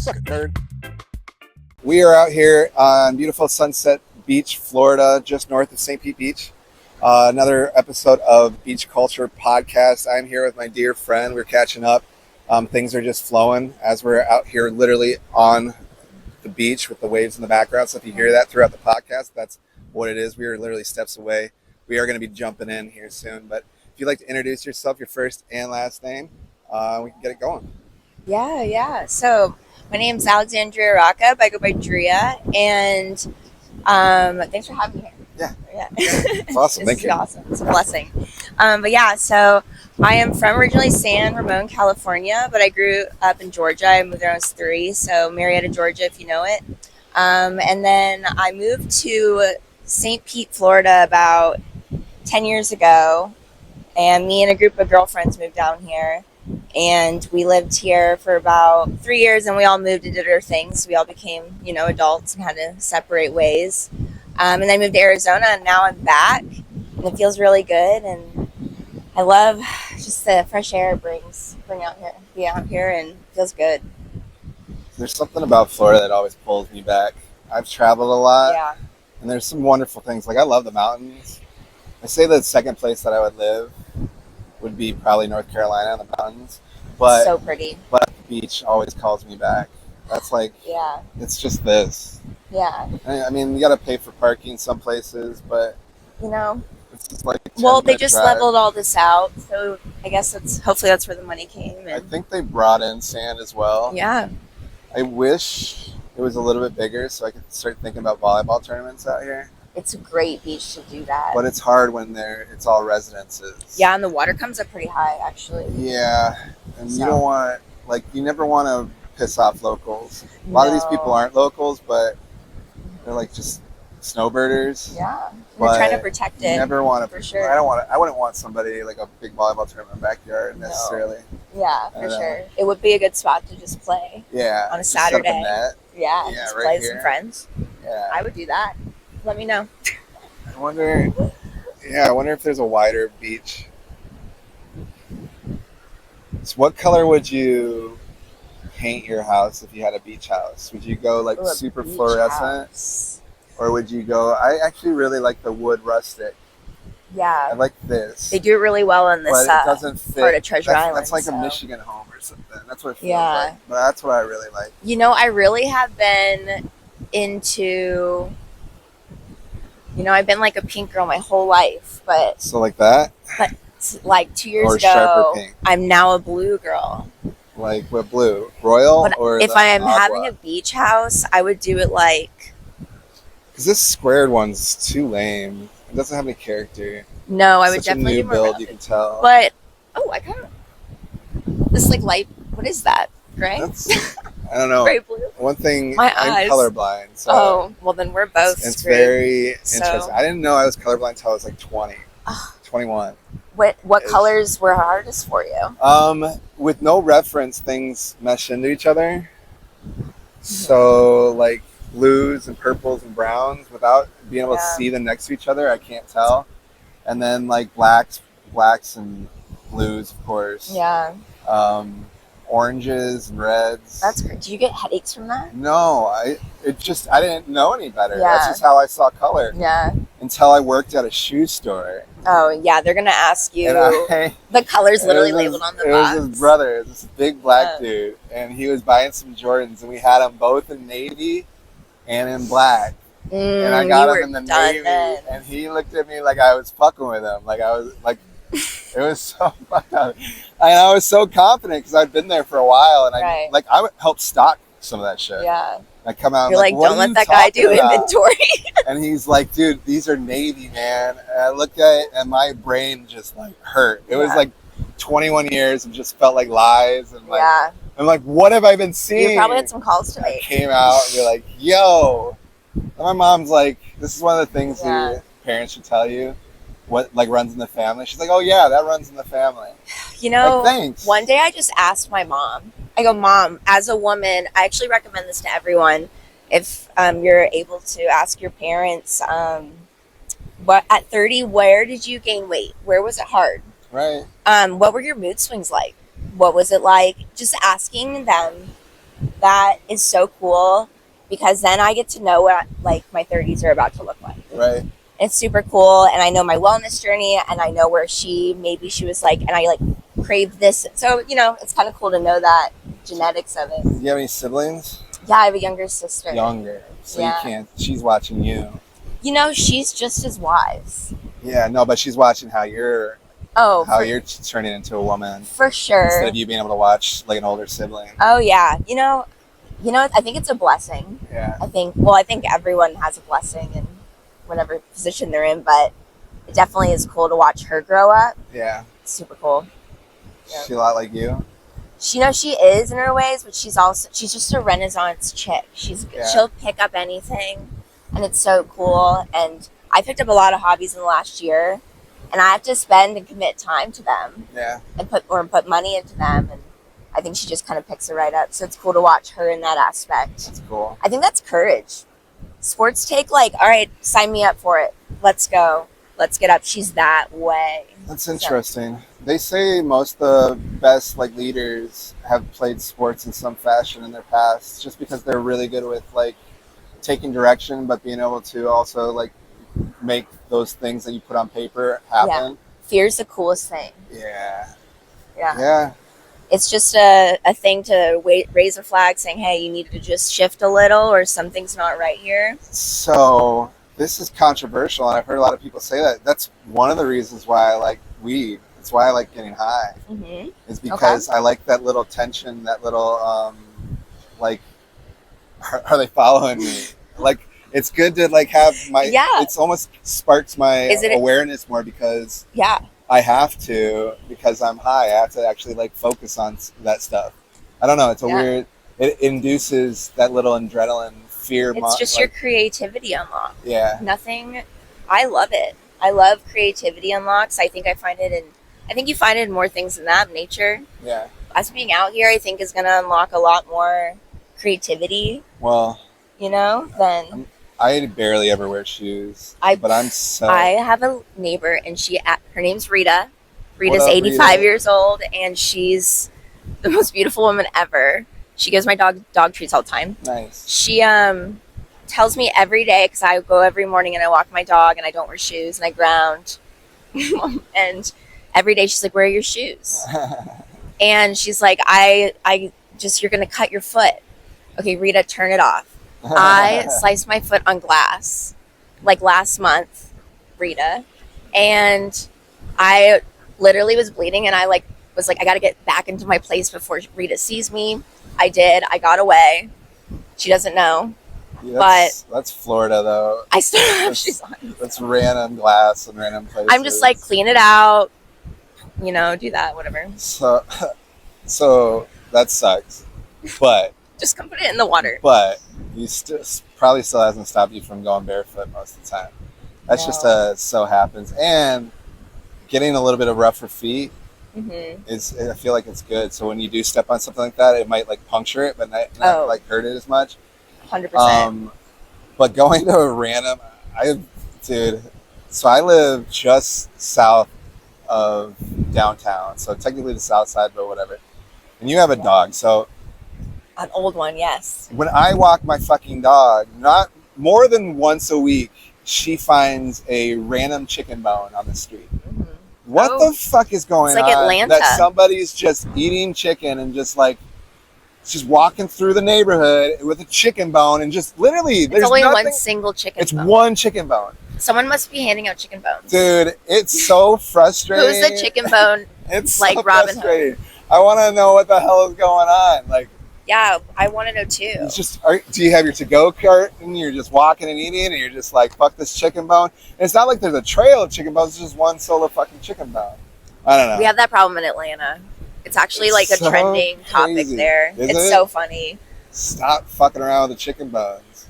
Suck it, nerd. We are out here on beautiful Sunset Beach, Florida, just north of St. Pete Beach. Another episode of Beach Culture Podcast. I'm here with my dear friend. We're catching up. Things are just flowing as we're out here literally on the beach with the waves in the background. So if you hear that throughout the podcast, that's what it is. We are literally steps away. We are going to be jumping in here soon. But if you'd like to introduce yourself, your first and last name, we can get it going. Yeah. So my name's Dria Rocca. I go by Dria, and thanks for having me here. Yeah. It's awesome. Thank you. Awesome. It's a blessing. So I am from originally San Ramon, California, but I grew up in Georgia. I moved there when I was 3, so Marietta, Georgia, if you know it. And then I moved to St. Pete, Florida about 10 years ago, and me and a group of girlfriends moved down here. And we lived here for about 3 years, and we all moved and did our things. We all became, adults and had to separate ways. And then I moved to Arizona, and now I'm back, and it feels really good. And I love just the fresh air it brings. Be out here, and it feels good. There's something about Florida that always pulls me back. I've traveled a lot, Yeah. and there's some wonderful things. Like, I love the mountains. I say the second place that I would live would be probably North Carolina in the mountains, but So pretty. But the beach always calls me back. That's like, Yeah. it's just this. Yeah. I mean, you got to pay for parking some places, but it's just like a 10-minute they just drive. leveled all this out, so I guess hopefully that's where the money came. I think they brought in sand as well. Yeah. I wish it was a little bit bigger so I could start thinking about volleyball tournaments out here. It's a great beach to do that. But it's hard when it's all residences. Yeah, and the water comes up pretty high, actually. Yeah, and you don't want, you never want to piss off locals. A lot of these people aren't locals, but they're like just snowbirders. Yeah, they're trying to protect it. You never want to, for sure. I wouldn't want somebody like a big volleyball tournament in my backyard necessarily. Yeah, for sure. It would be a good spot to just play. Yeah. On a Saturday. Net. Yeah, just right play here. with some friends. Yeah. I would do that. Let me know. I wonder if there's a wider beach. So what color would you paint your house if you had a beach house? Would you go super fluorescent? House. Or would you go, I actually really like the wood rustic. Yeah. I like this. They do it really well in this but it doesn't fit. part of Treasure Island. That's like a Michigan home or something. That's what it feels like. But that's what I really like. I really have been into... I've been like a pink girl my whole life, but... So like that? But like 2 years or sharper ago, pink. I'm now a blue girl. Like what blue? Royal? But or if I am aqua? having a beach house, I would do it like... Because this squared one's too lame. It doesn't have any character. No, I would Such definitely a new do more build, rounded. you can tell. But, I kind of... This like light... What is that? Gray? I don't know. Gray blue? One thing, My I'm eyes. colorblind. So well then we're both it's screwed. very interesting. I didn't know I was colorblind until I was like 20. 21. What colors were hardest for you? With no reference, things mesh into each other. So like blues and purples and browns, without being able to see them next to each other, I can't tell. And then like blacks and blues, of course. Yeah. Oranges and reds. That's great. Do you get headaches from that? No, I didn't know any better. Yeah. That's just how I saw color. Yeah. Until I worked at a shoe store. Oh yeah, they're gonna ask you And the colors literally labeled on the box. It was his brother, this big black dude, and he was buying some Jordans, and we had them both in navy and in black. And I got him in the navy, and he looked at me like I was fucking with him, like I was like. It was so fucked up. And I was so confident because I'd been there for a while, and I would help stock some of that shit. Yeah. I come out. You're like, don't let that guy do inventory. And he's like, dude, these are navy, man. And I looked at it, and my brain just like hurt. It was like 21 years and just felt like lies, and like I'm like, what have I been seeing? You probably had some calls to make. I came out and be like, yo. And my mom's like, this is one of the things your parents should tell you. What runs in the family? She's like, oh yeah, that runs in the family. Thanks. One day I just asked my mom. I go, Mom, as a woman, I actually recommend this to everyone. If you're able to ask your parents, but at 30, where did you gain weight? Where was it hard? Right. What were your mood swings like? What was it like? Just asking them that is so cool because then I get to know what like my 30s are about to look like. Right. It's super cool, and I know my wellness journey, and I know where she was like, and I like craved this. So it's kind of cool to know that genetics of it. Do you have any siblings? Yeah, I have a younger sister. Younger, so Yeah. you can't. She's watching you. She's just as wise. Yeah, no, but she's watching how you're you're turning into a woman For sure. instead of you being able to watch like an older sibling. Oh yeah, I think it's a blessing. Yeah. I think everyone has a blessing in whatever position they're in, but it definitely is cool to watch her grow up. Yeah. It's super cool. Yep. She a lot like you? She is in her ways, but she's just a Renaissance chick. She'll pick up anything, and it's so cool. And I picked up a lot of hobbies in the last year, and I have to spend and commit time to them. Yeah. And put money into them, and I think she just kind of picks it right up. So it's cool to watch her in that aspect. That's cool. I think that's courage. Sports take all right, sign me up for it. Let's go. Let's get up. She's that way. That's interesting. So, they say most of the best leaders have played sports in some fashion in their past, just because they're really good with taking direction, but being able to also make those things that you put on paper happen. Yeah. Fear's the coolest thing. Yeah. Yeah. Yeah. It's just a thing to raise a flag saying, hey, you need to just shift a little or something's not right here. So this is controversial, and I've heard a lot of people say that. That's one of the reasons why I like weed. It's why I like getting high. Mm-hmm. Is because I like that little tension, that little, are they following me? It's good to have my, it's almost sparks my awareness more because I have to, because I'm high. I have to actually focus on that stuff. I don't know. It's a weird, it induces that little adrenaline fear. It's just your creativity unlock. Yeah. Nothing. I love it. I love creativity unlocks. I think you find it in more things than that. Nature. Yeah. Us being out here, I think, is going to unlock a lot more creativity. Well, than. I barely ever wear shoes, but I'm so. I have a neighbor, and her name's Rita. Rita's 85 years old, and she's the most beautiful woman ever. She gives my dog treats all the time. Nice. She tells me every day, because I go every morning and I walk my dog and I don't wear shoes and I ground. And every day she's like, where are your shoes? And she's like, you're going to cut your foot. Okay, Rita, turn it off. I sliced my foot on glass last month, Rita. And I literally was bleeding, and I was like, I got to get back into my place before Rita sees me. I did. I got away. She doesn't know. Yeah, that's Florida, though. I still have shoes on. That's random glass and random places. I'm just clean it out, do that, whatever. So that sucks, but just come put it in the water. But you probably still hasn't stopped you from going barefoot most of the time. That's just so happens, and getting a little bit of rougher feet. Mm-hmm. I feel like it's good. So when you do step on something like that, it might puncture it, but not hurt it as much. 100%. But going to a random, so I live just south of downtown, so technically the south side, but whatever. And you have a dog, so an old one, yes. When I walk my fucking dog, not more than once a week, she finds a random chicken bone on the street. Mm-hmm. What the fuck is going on? It's like Atlanta. That somebody's just eating chicken and just walking through the neighborhood with a chicken bone and just literally there's only one single chicken bone. It's one chicken bone. Someone must be handing out chicken bones. Dude, it's so frustrating. Who's the chicken bone? It's so Robin Hood. I want to know what the hell is going on. Yeah, I want to know too. It's just, do you have your to-go cart and you're just walking and eating and you're just fuck this chicken bone? And it's not like there's a trail of chicken bones, it's just one solo fucking chicken bone. I don't know. We have that problem in Atlanta. It's actually a trending topic there. It's so funny. Stop fucking around with the chicken bones.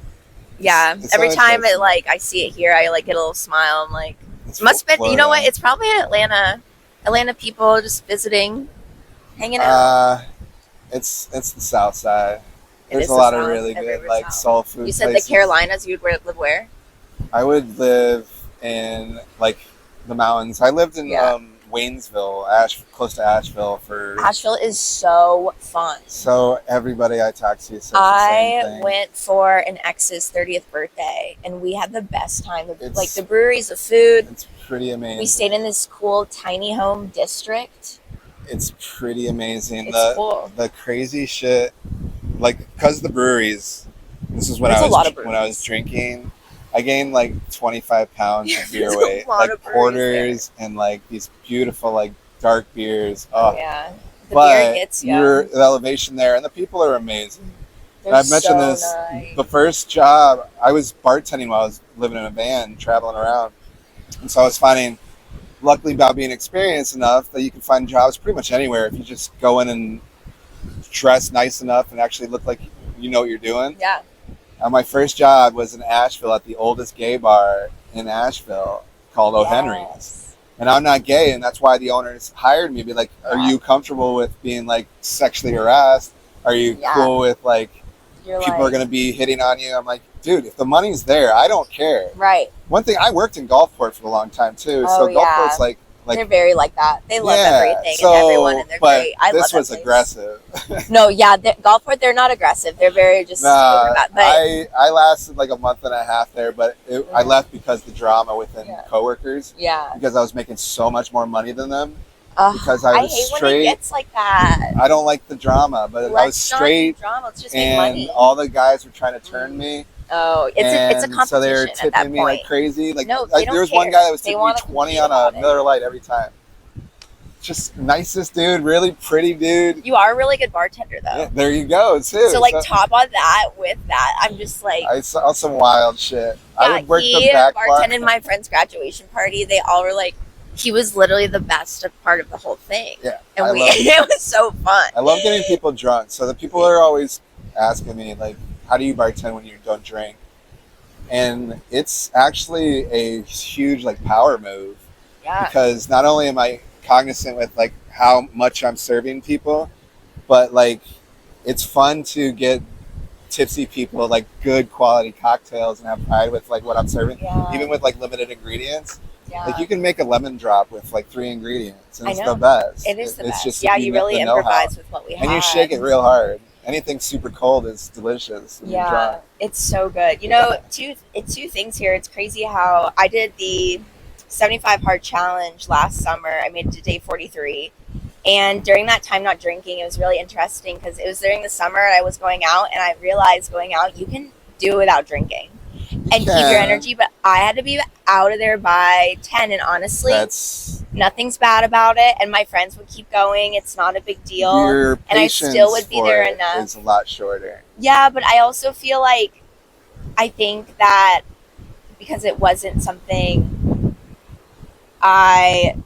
Yeah, every time I see it here, I get a little smile. I'm must be, you know what? It's probably in Atlanta. Atlanta people just visiting, hanging out. It's the South Side. There's a lot of really good soul food. You said places. The Carolinas. You'd live where? I would live in the mountains. I lived in Waynesville, close to Asheville for. Asheville is so fun. So everybody I talk to says the same I thing. went for an ex's 30th birthday, and we had the best time. Like the breweries, the food. It's pretty amazing. We stayed in this cool tiny home district. It's pretty amazing. It's cool. The crazy shit, like because the breweries. This is when There's when I was drinking. I gained like 25 pounds of beer weight, like porters and like these beautiful like dark beers. Oh yeah, the but beer gets you. The elevation there, and the people are amazing. I've mentioned this. Nice. The first job I was bartending while I was living in a van, traveling around, and so I was finding. Luckily, about being experienced enough that you can find jobs pretty much anywhere if you just go in and dress nice enough and actually look like you know what you're doing. Yeah. My first job was in Asheville at the oldest gay bar in Asheville called O'Henry's. And I'm not gay, and that's why the owners hired me. Be like, are you comfortable with being like sexually harassed? Are you cool with like people are going to be hitting on you? I'm like, dude, if the money's there, I don't care. Right. One thing, I worked in Gulfport for a long time too. Oh, so Gulfport's like they're very like that. They love everything and everyone, and they're great. I love this was aggressive. No, yeah, Gulfport, they're not aggressive. They're very just. But I lasted like a month and a half there, but I left because the drama within coworkers. Yeah. Because I was making so much more money than them. Because I was hate straight. When it gets like that. I don't like the drama, but I was straight. Not drama. Let's just and make money. All the guys were trying to turn me. Oh, it's a competition. So they were tipping at that me point. like crazy. Like, no, there was one guy that was tipping me 20 on a Miller Lite every time. Just nicest dude, really pretty dude. You are a really good bartender, though. Yeah, there you go, too. So, top on that with that, I'm just like. I saw some wild shit. Yeah, I would work the back bartended my friend's graduation party. They all were like, he was literally the best part of the whole thing. Yeah, and it was so fun. I love getting people drunk. So the people are always asking me like, how do you bartend when you don't drink? And it's actually a huge like power move. Yeah. Because not only am I cognizant with like how much I'm serving people, but like it's fun to get tipsy people like good quality cocktails and have pride with like what I'm serving, even with like limited ingredients. Yeah. Like you can make a lemon drop with like 3 ingredients, and it's the best. It is the best. Just you really improvise with what we have, and you shake it real hard. Anything super cold is delicious. Yeah, it's so good. You know, two things here. It's crazy how I did the 75 hard challenge last summer. I made it to day 43. And during that time, not drinking, it was really interesting because it was during the summer and I was going out, and I realized going out, you can do it without drinking and keep your energy. But I had to be out of there by 10. And honestly, nothing's bad about it. And my friends would keep going. It's not a big deal. Your and I still would be there enough. It's a lot shorter. Yeah, but I also feel like, I think that because it wasn't something I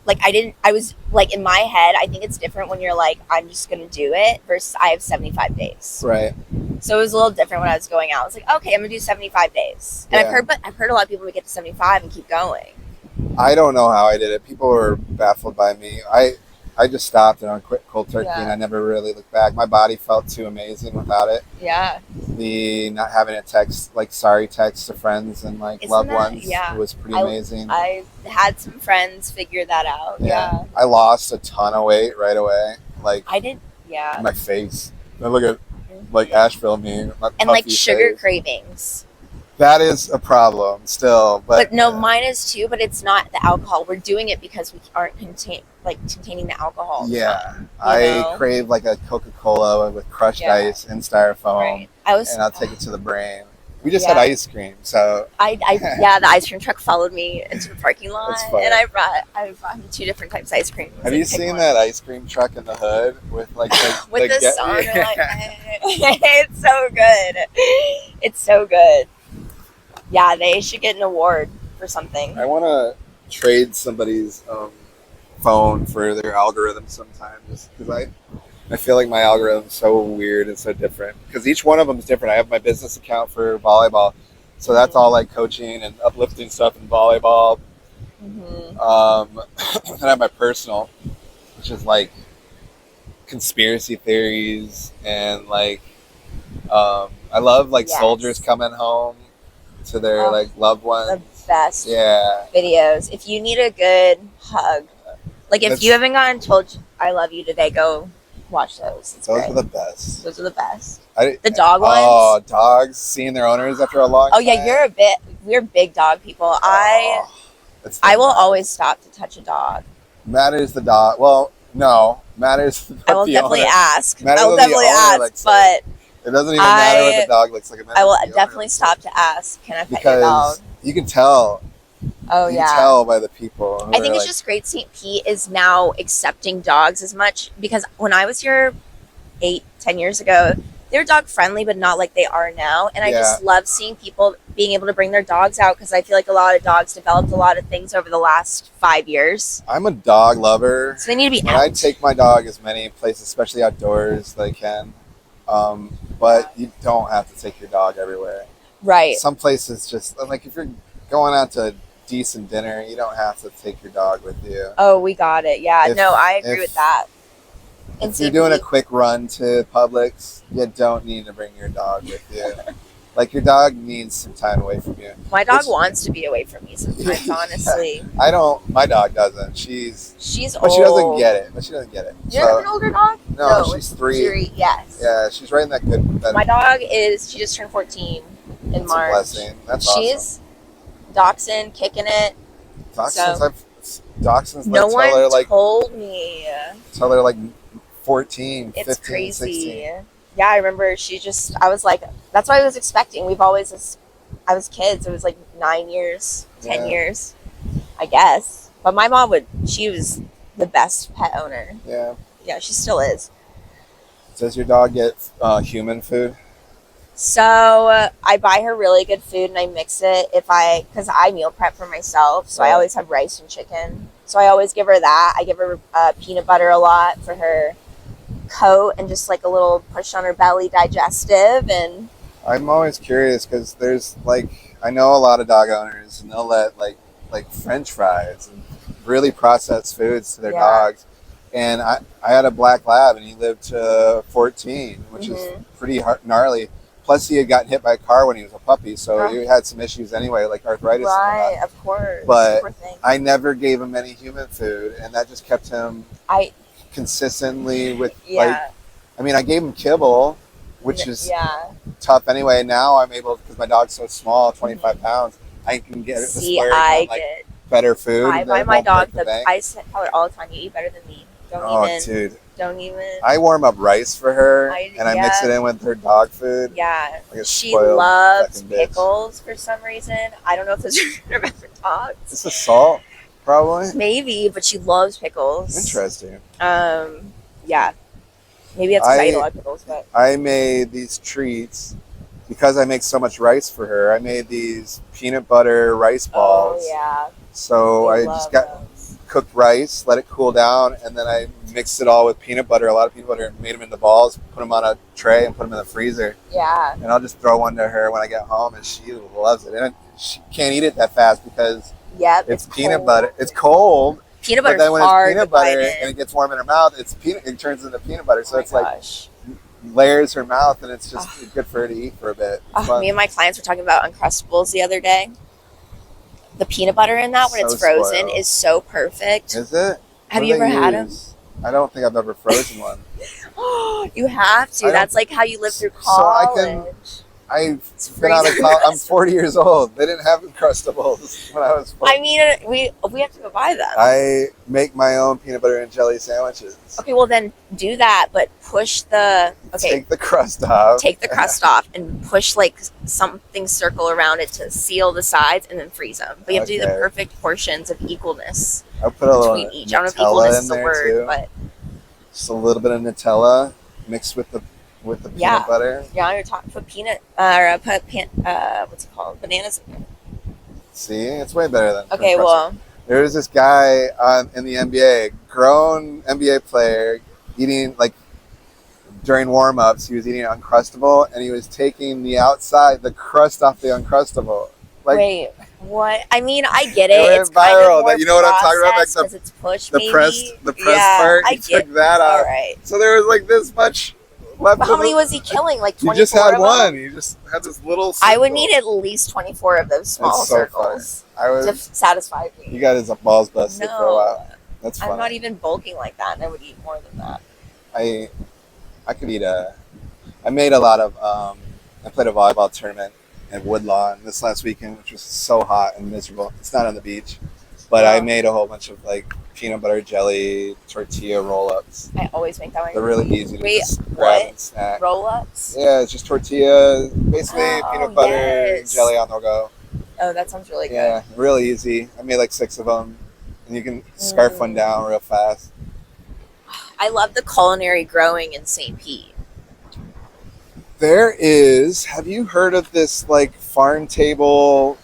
was like in my head, I think it's different when you're like, I'm just going to do it versus I have 75 days. Right. So it was a little different when I was going out. I was like, okay, I'm going to do 75 days. And I've heard a lot of people would get to 75 and keep going. I don't know how I did it. People were baffled by me. I just stopped and I quit cold turkey and I never really looked back. My body felt too amazing without it. Yeah. The not having a text, like sorry text to friends and like loved ones was pretty amazing. I had some friends figure that out. Yeah. I lost a ton of weight right away. Like I did. Yeah. My face. I look at like Asheville me. And like sugar cravings. That is a problem still. But no, mine is too, but it's not the alcohol. We're doing it because we aren't containing the alcohol. Yeah. I crave like a Coca-Cola with crushed ice and styrofoam. Right. And I'll take it to the brain. We just had ice cream, so the ice cream truck followed me into the parking lot, and I brought him 2 different types of ice cream. Have you seen that ice cream truck in the hood with like with the song? It's so good. It's so good. Yeah, they should get an award for something. I want to trade somebody's phone for their algorithm sometime, just because I feel like my algorithm is so weird and so different. Because each one of them is different. I have my business account for volleyball, so that's all like coaching and uplifting stuff in volleyball. And I have my personal, which is like conspiracy theories and like I love like soldiers coming home to their like loved ones. The best videos. If you need a good hug, Like if you haven't gotten Told I Love You Today, go watch those. It's those great. are the best. Those are the best. The dog ones. Oh, dogs seeing their owners after a long time. Oh yeah, we're big dog people. I will always stop to touch a dog. Matters the dog. Well, no, matters. I will definitely ask. Matters I will definitely ask, but it doesn't even matter what the dog looks like. I will definitely stop to ask. Can I pet your dog? You can tell. Oh you can tell by the people. I think it's just great. St. Pete is now accepting dogs as much because when I was here 8-10 years ago, they were dog friendly, but not like they are now. And I just love seeing people being able to bring their dogs out because I feel like a lot of dogs developed a lot of things over the last 5 years. I'm a dog lover. So they need to be out. I take my dog as many places, especially outdoors, that I can. But you don't have to take your dog everywhere. Right. Some places just, like if you're going out to a decent dinner, you don't have to take your dog with you. Oh, we got it. Yeah. I agree with that. If you're doing a quick run to Publix, you don't need to bring your dog with you. Like your dog needs some time away from you. My dog wants to be away from me sometimes, honestly. I don't. My dog doesn't. She's old. But she doesn't get it. Do you have an older dog? No, she's 3. Yes. Yeah, she's right in that good. My dog she just turned 14 in March. A blessing. That's awesome. She's dachshund, kicking it. Dachshunds. No one told me. Till they're like 14, it's 15, crazy. 16. Yeah, I remember I was like, that's what I was expecting. I was kids. It was like 9 years, 10 years, I guess. But my mom she was the best pet owner. Yeah. Yeah, she still is. Does your dog get human food? So I buy her really good food and I mix it because I meal prep for myself. So I always have rice and chicken. So I always give her that. I give her peanut butter a lot for her coat and just like a little push on her belly digestive. And I'm always curious because there's I know a lot of dog owners and they'll let like French fries and really processed foods to their dogs. And I had a black lab and he lived to 14, which is pretty gnarly. Plus, he had gotten hit by a car when he was a puppy, so he had some issues anyway, like arthritis. Right, of course. But I never gave him any human food, and that just kept him consistently with I gave him kibble, which is tough anyway. Now I'm able, because my dog's so small, 25 pounds, I can get better food. I buy my dog I tell her all the time, you eat better than me. Don't even. I warm up rice for her, and I mix it in with her dog food. Yeah. She loves pickles for some reason. I don't know if those are good for dogs. It's the salt, probably. Maybe, but she loves pickles. Interesting. Yeah. Maybe that's because I eat a lot of pickles. But I made these treats because I make so much rice for her. I made these peanut butter rice balls. Oh, yeah. So I just got cooked rice, let it cool down, and then I mixed it all with peanut butter, a lot of peanut butter, and made them into balls, put them on a tray, and put them in the freezer. Yeah. And I'll just throw one to her when I get home, and she loves it. And she can't eat it that fast because it's peanut butter. It's cold. Peanut butter. But then when it's peanut butter and it gets warm in her mouth, it turns into peanut butter. So layers her mouth, and it's just good for her to eat for a bit. Me and my clients were talking about Uncrustables the other day. The peanut butter in that when it's frozen is so perfect. Is it? Have you ever had them? I don't think I've ever frozen one. You have to. That's like how you live through college. I've been out of college. I'm 40 years old. They didn't have Uncrustables when I was 40. I mean, we have to go buy them. I make my own peanut butter and jelly sandwiches. Okay, well then do that, but push take the crust off. Take the crust off and push something circle around it to seal the sides and then freeze them. But you have to do the perfect portions of equalness. I'll put a little between each. I don't know if equalness is a word, too. But just a little bit of Nutella mixed with the peanut butter. Yeah, on your top, put what's it called? Bananas in there. See, it's way better than. Okay, well. There was this guy in the NBA, grown NBA player, eating during warm-ups, he was eating Uncrustable, and he was taking the crust off the Uncrustable. Wait, what? I mean, I get it. It it's went viral. Kind of you know what I'm talking about? Because it's pushed, the pressed part. He took that out. All right. So there was this much left. But how many was he killing? 24 You just had one. You just had this little circle. I would need at least 24 of those small circles to satisfy me. You got his balls busted for a while. That's funny. I'm not even bulking like that, and I would eat more than that. I could eat I made a lot of. I played a volleyball tournament in Woodlawn this last weekend, which was so hot and miserable. It's not on the beach, but I made a whole bunch of like peanut butter jelly tortilla roll-ups. I always make that one. They're really easy to just grab what? and snack. Roll-ups? Yeah, it's just tortilla, basically peanut butter and jelly on the go. Oh, that sounds really good. Yeah, really easy. I made like 6 of them, and you can scarf one down real fast. I love the culinary growing in St. Pete. There is. Have you heard of this like farm table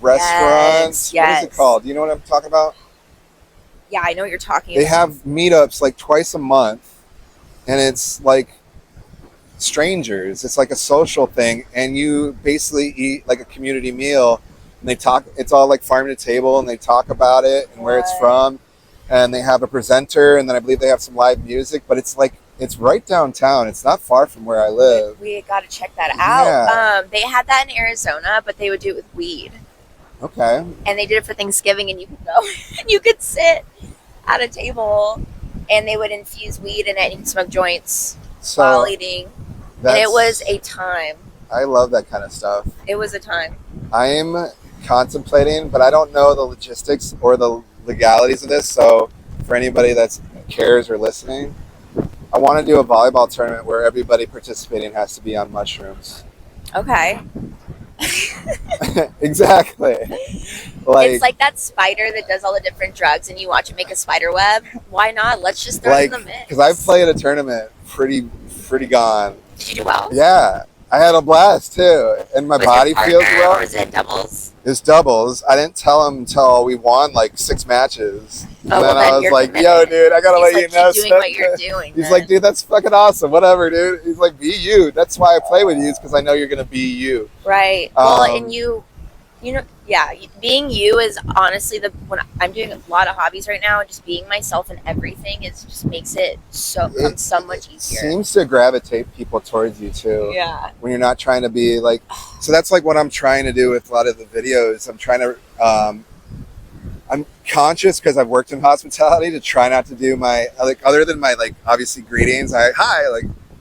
restaurant? Yes. What is it called? Do you know what I'm talking about? Yeah, I know what you're talking They about. have meetups like twice a month, and it's like strangers. It's like a social thing, and you basically eat like a community meal, and they talk. It's all like farm to table, and they talk about it and where it's from, and they have a presenter, and then I believe they have some live music. But it's like it's right downtown. It's not far from where I live. We got to check that out. Yeah. They had that in Arizona, but they would do it with weed. Okay. And they did it for Thanksgiving, and you could go and you could sit at a table, and they would infuse weed in it, and you could smoke joints while eating. And it was a time. I love that kind of stuff. It was a time. I'm contemplating, but I don't know the logistics or the legalities of this. So for anybody that cares or listening, I want to do a volleyball tournament where everybody participating has to be on mushrooms. Okay. Exactly. It's like that spider that does all the different drugs, and you watch it make a spider web. Why not? Let's just throw it in the mix. Because I've played a tournament pretty gone. Did you do well? Yeah. I had a blast too, and my body feels well. Or was it doubles? It's doubles. I didn't tell him until we won like 6 matches. And then I was like, yo, dude, I gotta let you know. Keep doing what you're doing. He's like, dude, that's fucking awesome. Whatever, dude. He's like, be you. That's why I play with you, is because I know you're gonna be you. Right. Well, and you know, yeah, being you is honestly when I'm doing a lot of hobbies right now, just being myself in everything just makes it so much easier. Seems to gravitate people towards you too. Yeah. When you're not trying to be like, so that's like what I'm trying to do with a lot of the videos. I'm trying to, I'm conscious because I've worked in hospitality to try not to do my, like, other than my, like, obviously greetings. I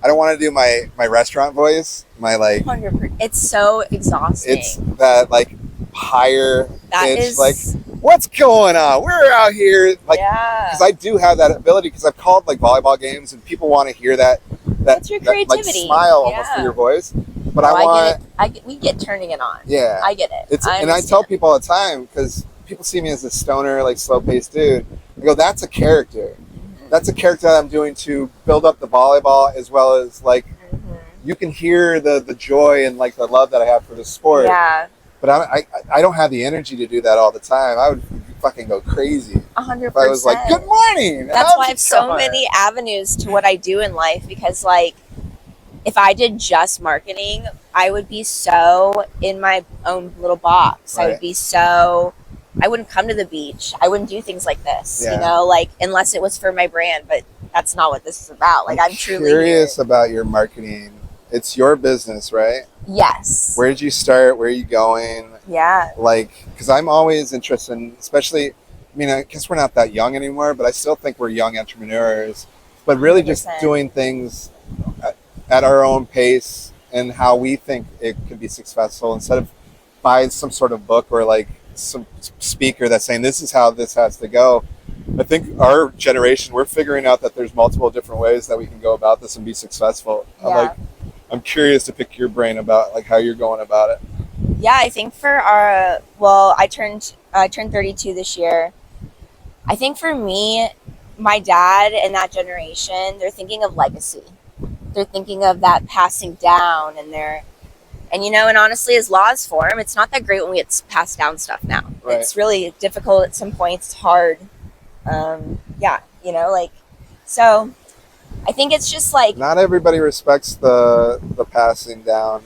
don't want to do my restaurant voice. My, like, 100%. It's so exhausting. It's that, like, higher pitch, is like, what's going on? We're out here, like, because I do have that ability, because I've called like volleyball games and people want to hear that that's your creativity, like, smile almost for your voice. But we get turning it on. Yeah, I get it. And I tell people all the time, because people see me as a stoner, like slow paced dude. I go, that's a character. That's a character that I'm doing to build up the volleyball, as well as like you can hear the joy and like the love that I have for the sport. Yeah. But I don't have the energy to do that all the time. I would fucking go crazy. 100%. If I was like, good morning. That's why I have so many avenues to what I do in life, because like if I did just marketing, I would be so in my own little box. Right. I wouldn't come to the beach. I wouldn't do things like this, you know, like unless it was for my brand, but that's not what this is about. Like I'm truly curious about your marketing. It's your business, right? Yes. Where did you start? Where are you going? Yeah. Like, because I'm always interested in, especially, I mean, I guess we're not that young anymore, but I still think we're young entrepreneurs, but really 100%. Just doing things at our own pace and how we think it could be successful, instead of buying some sort of book or like some speaker that's saying this is how this has to go. I think our generation, we're figuring out that there's multiple different ways that we can go about this and be successful. Yeah. I'm curious to pick your brain about like how you're going about it. Yeah, I think for our, I turned 32 this year. I think for me, my dad and that generation, they're thinking of legacy. They're thinking of that passing down, and you know, and honestly, as laws form, it's not that great when we get passed down stuff now. Right. It's really difficult at some points. It's hard. Yeah, you know, like, so I think it's just like not everybody respects the passing down.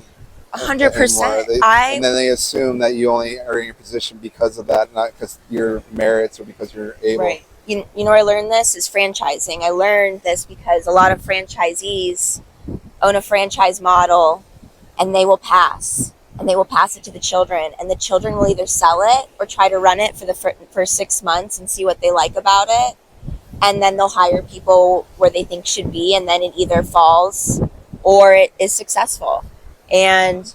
100%. And then they assume that you only are in your position because of that, not because your merits or because you're able. Right. You know where I learned this is franchising. I learned this because a lot of franchisees own a franchise model, and they will pass. And they will pass it to the children. And the children will either sell it or try to run it for the first 6 months and see what they like about it. and then they'll hire people where they think should be, and then it either falls or it is successful. And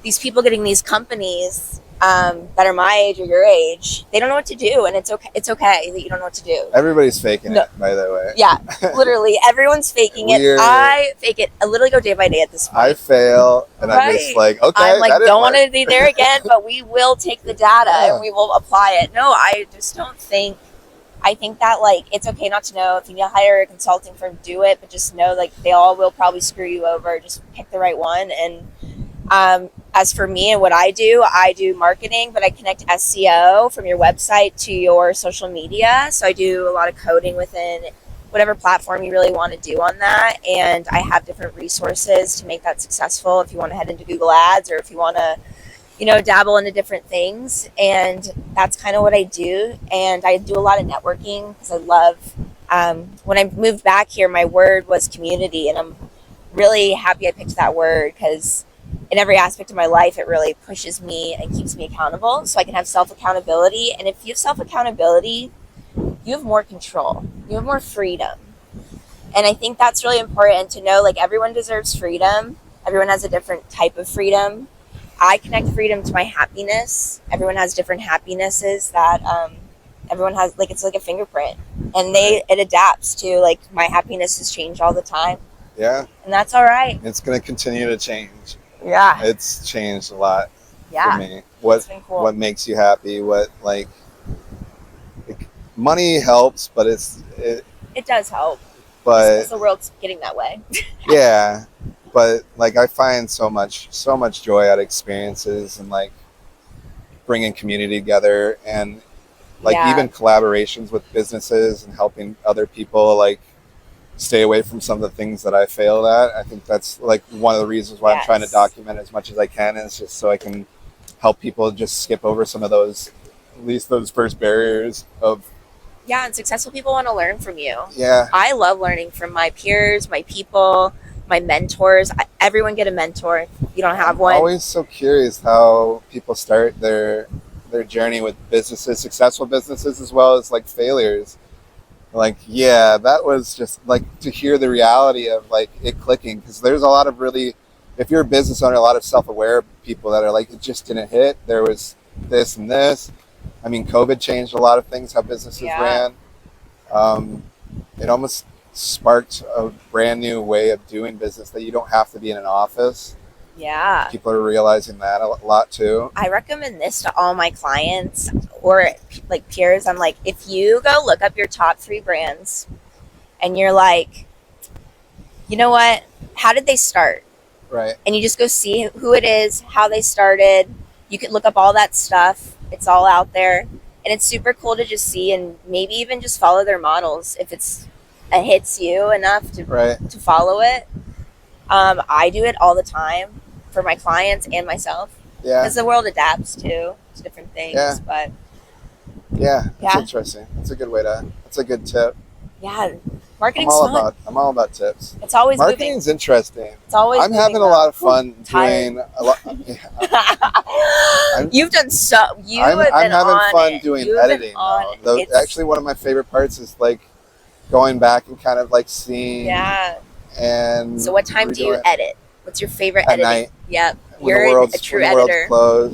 these people getting these companies that are my age or your age, they don't know what to do, and it's okay. It's okay that you don't know what to do. Everybody's faking it, by the way. Yeah, literally, everyone's faking it. I fake it. I literally go day by day at this point. I fail, and I'm just like, okay, I'm like, don't want to be there again, but we will take the data and we will apply it. No, I just don't think. I think that like it's okay not to know. If you need to hire a consulting firm, do it, but just know like they all will probably screw you over. Just pick the right one. And as for me and what I do marketing, but I connect SEO from your website to your social media. So I do a lot of coding within whatever platform you really want to do on that. And I have different resources to make that successful. If you want to head into Google Ads, or if you want to, dabble into different things. And that's kind of what I do. And I do a lot of networking because I love, when I moved back here, my word was community. And I'm really happy I picked that word because in every aspect of my life, it really pushes me and keeps me accountable so I can have self-accountability. And if you have self-accountability, you have more control. You have more freedom. And I think that's really important to know, like, everyone deserves freedom. Everyone has a different type of freedom. I connect freedom to my happiness. Everyone has different happinesses that everyone has, like, it's like a fingerprint. And it adapts to, like, my happinesses change all the time. Yeah. And that's all right. It's going to continue to change. Yeah. It's changed a lot for me. Cool. What makes you happy? What, like, money helps, but it does help. But because the world's getting that way. Yeah. But like I find so much joy out of experiences and like bringing community together and like even collaborations with businesses and helping other people like stay away from some of the things that I failed at. I think that's like one of the reasons why I'm trying to document as much as I can, is just so I can help people just skip over some of those, at least those first barriers of. Yeah, and successful people want to learn from you. Yeah. I love learning from my peers, my people, my mentors. Everyone get a mentor if you don't have one. I'm always so curious how people start their journey with businesses, successful businesses as well as like failures. Like, yeah, that was just like to hear the reality of like it clicking, because there's a lot of really, if you're a business owner, a lot of self-aware people that are like, it just didn't hit. There was this and this. I mean, COVID changed a lot of things, how businesses ran. It almost sparked a brand new way of doing business that you don't have to be in an office. Yeah. People are realizing that a lot too. I recommend this to all my clients or like peers. I'm like, if you go look up your top 3 brands and you're like, you know what? How did they start? Right. And you just go see who it is, how they started. You can look up all that stuff. It's all out there. And it's super cool to just see and maybe even just follow their models if it hits you enough to follow it. I do it all the time for my clients and myself. Yeah. Because the world adapts to different things. Yeah. But it's interesting. That's a good way to. That's a good tip. Yeah, marketing's fun. I'm all about tips. It's always marketing's interesting. It's always. I'm having a lot of fun doing a lot. You've done so. I'm having fun doing editing. Actually, one of my favorite parts is like going back and kind of like seeing. Yeah. And so, what time do you edit? What's your favorite editing? At night. Yep. You're a true editor.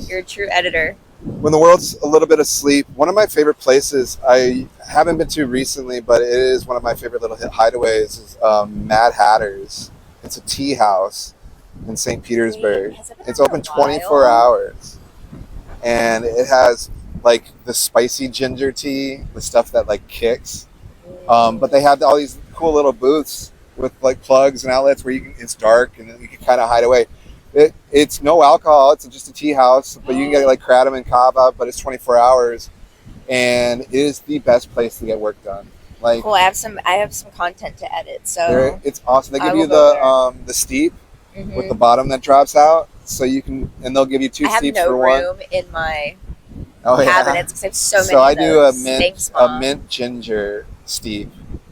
You're a true editor. When the world's a little bit asleep, one of my favorite places I haven't been to recently, but it is one of my favorite little hideaways, is Mad Hatter's. It's a tea house in St. Petersburg. It's open 24 hours. And it has like the spicy ginger tea, the stuff that like kicks. But they have all these cool little booths with like plugs and outlets where it's dark and you can kind of hide away. It's no alcohol. It's just a tea house, but you can get like kratom and kava, but it's 24 hours, and it is the best place to get work done. Like, cool. I have some content to edit, so it's awesome. They give you the steep with the bottom that drops out, so you can, and they'll give you 2 steeps for one. I have no room in my cabinets because I have so many. So I do a mint ginger steep.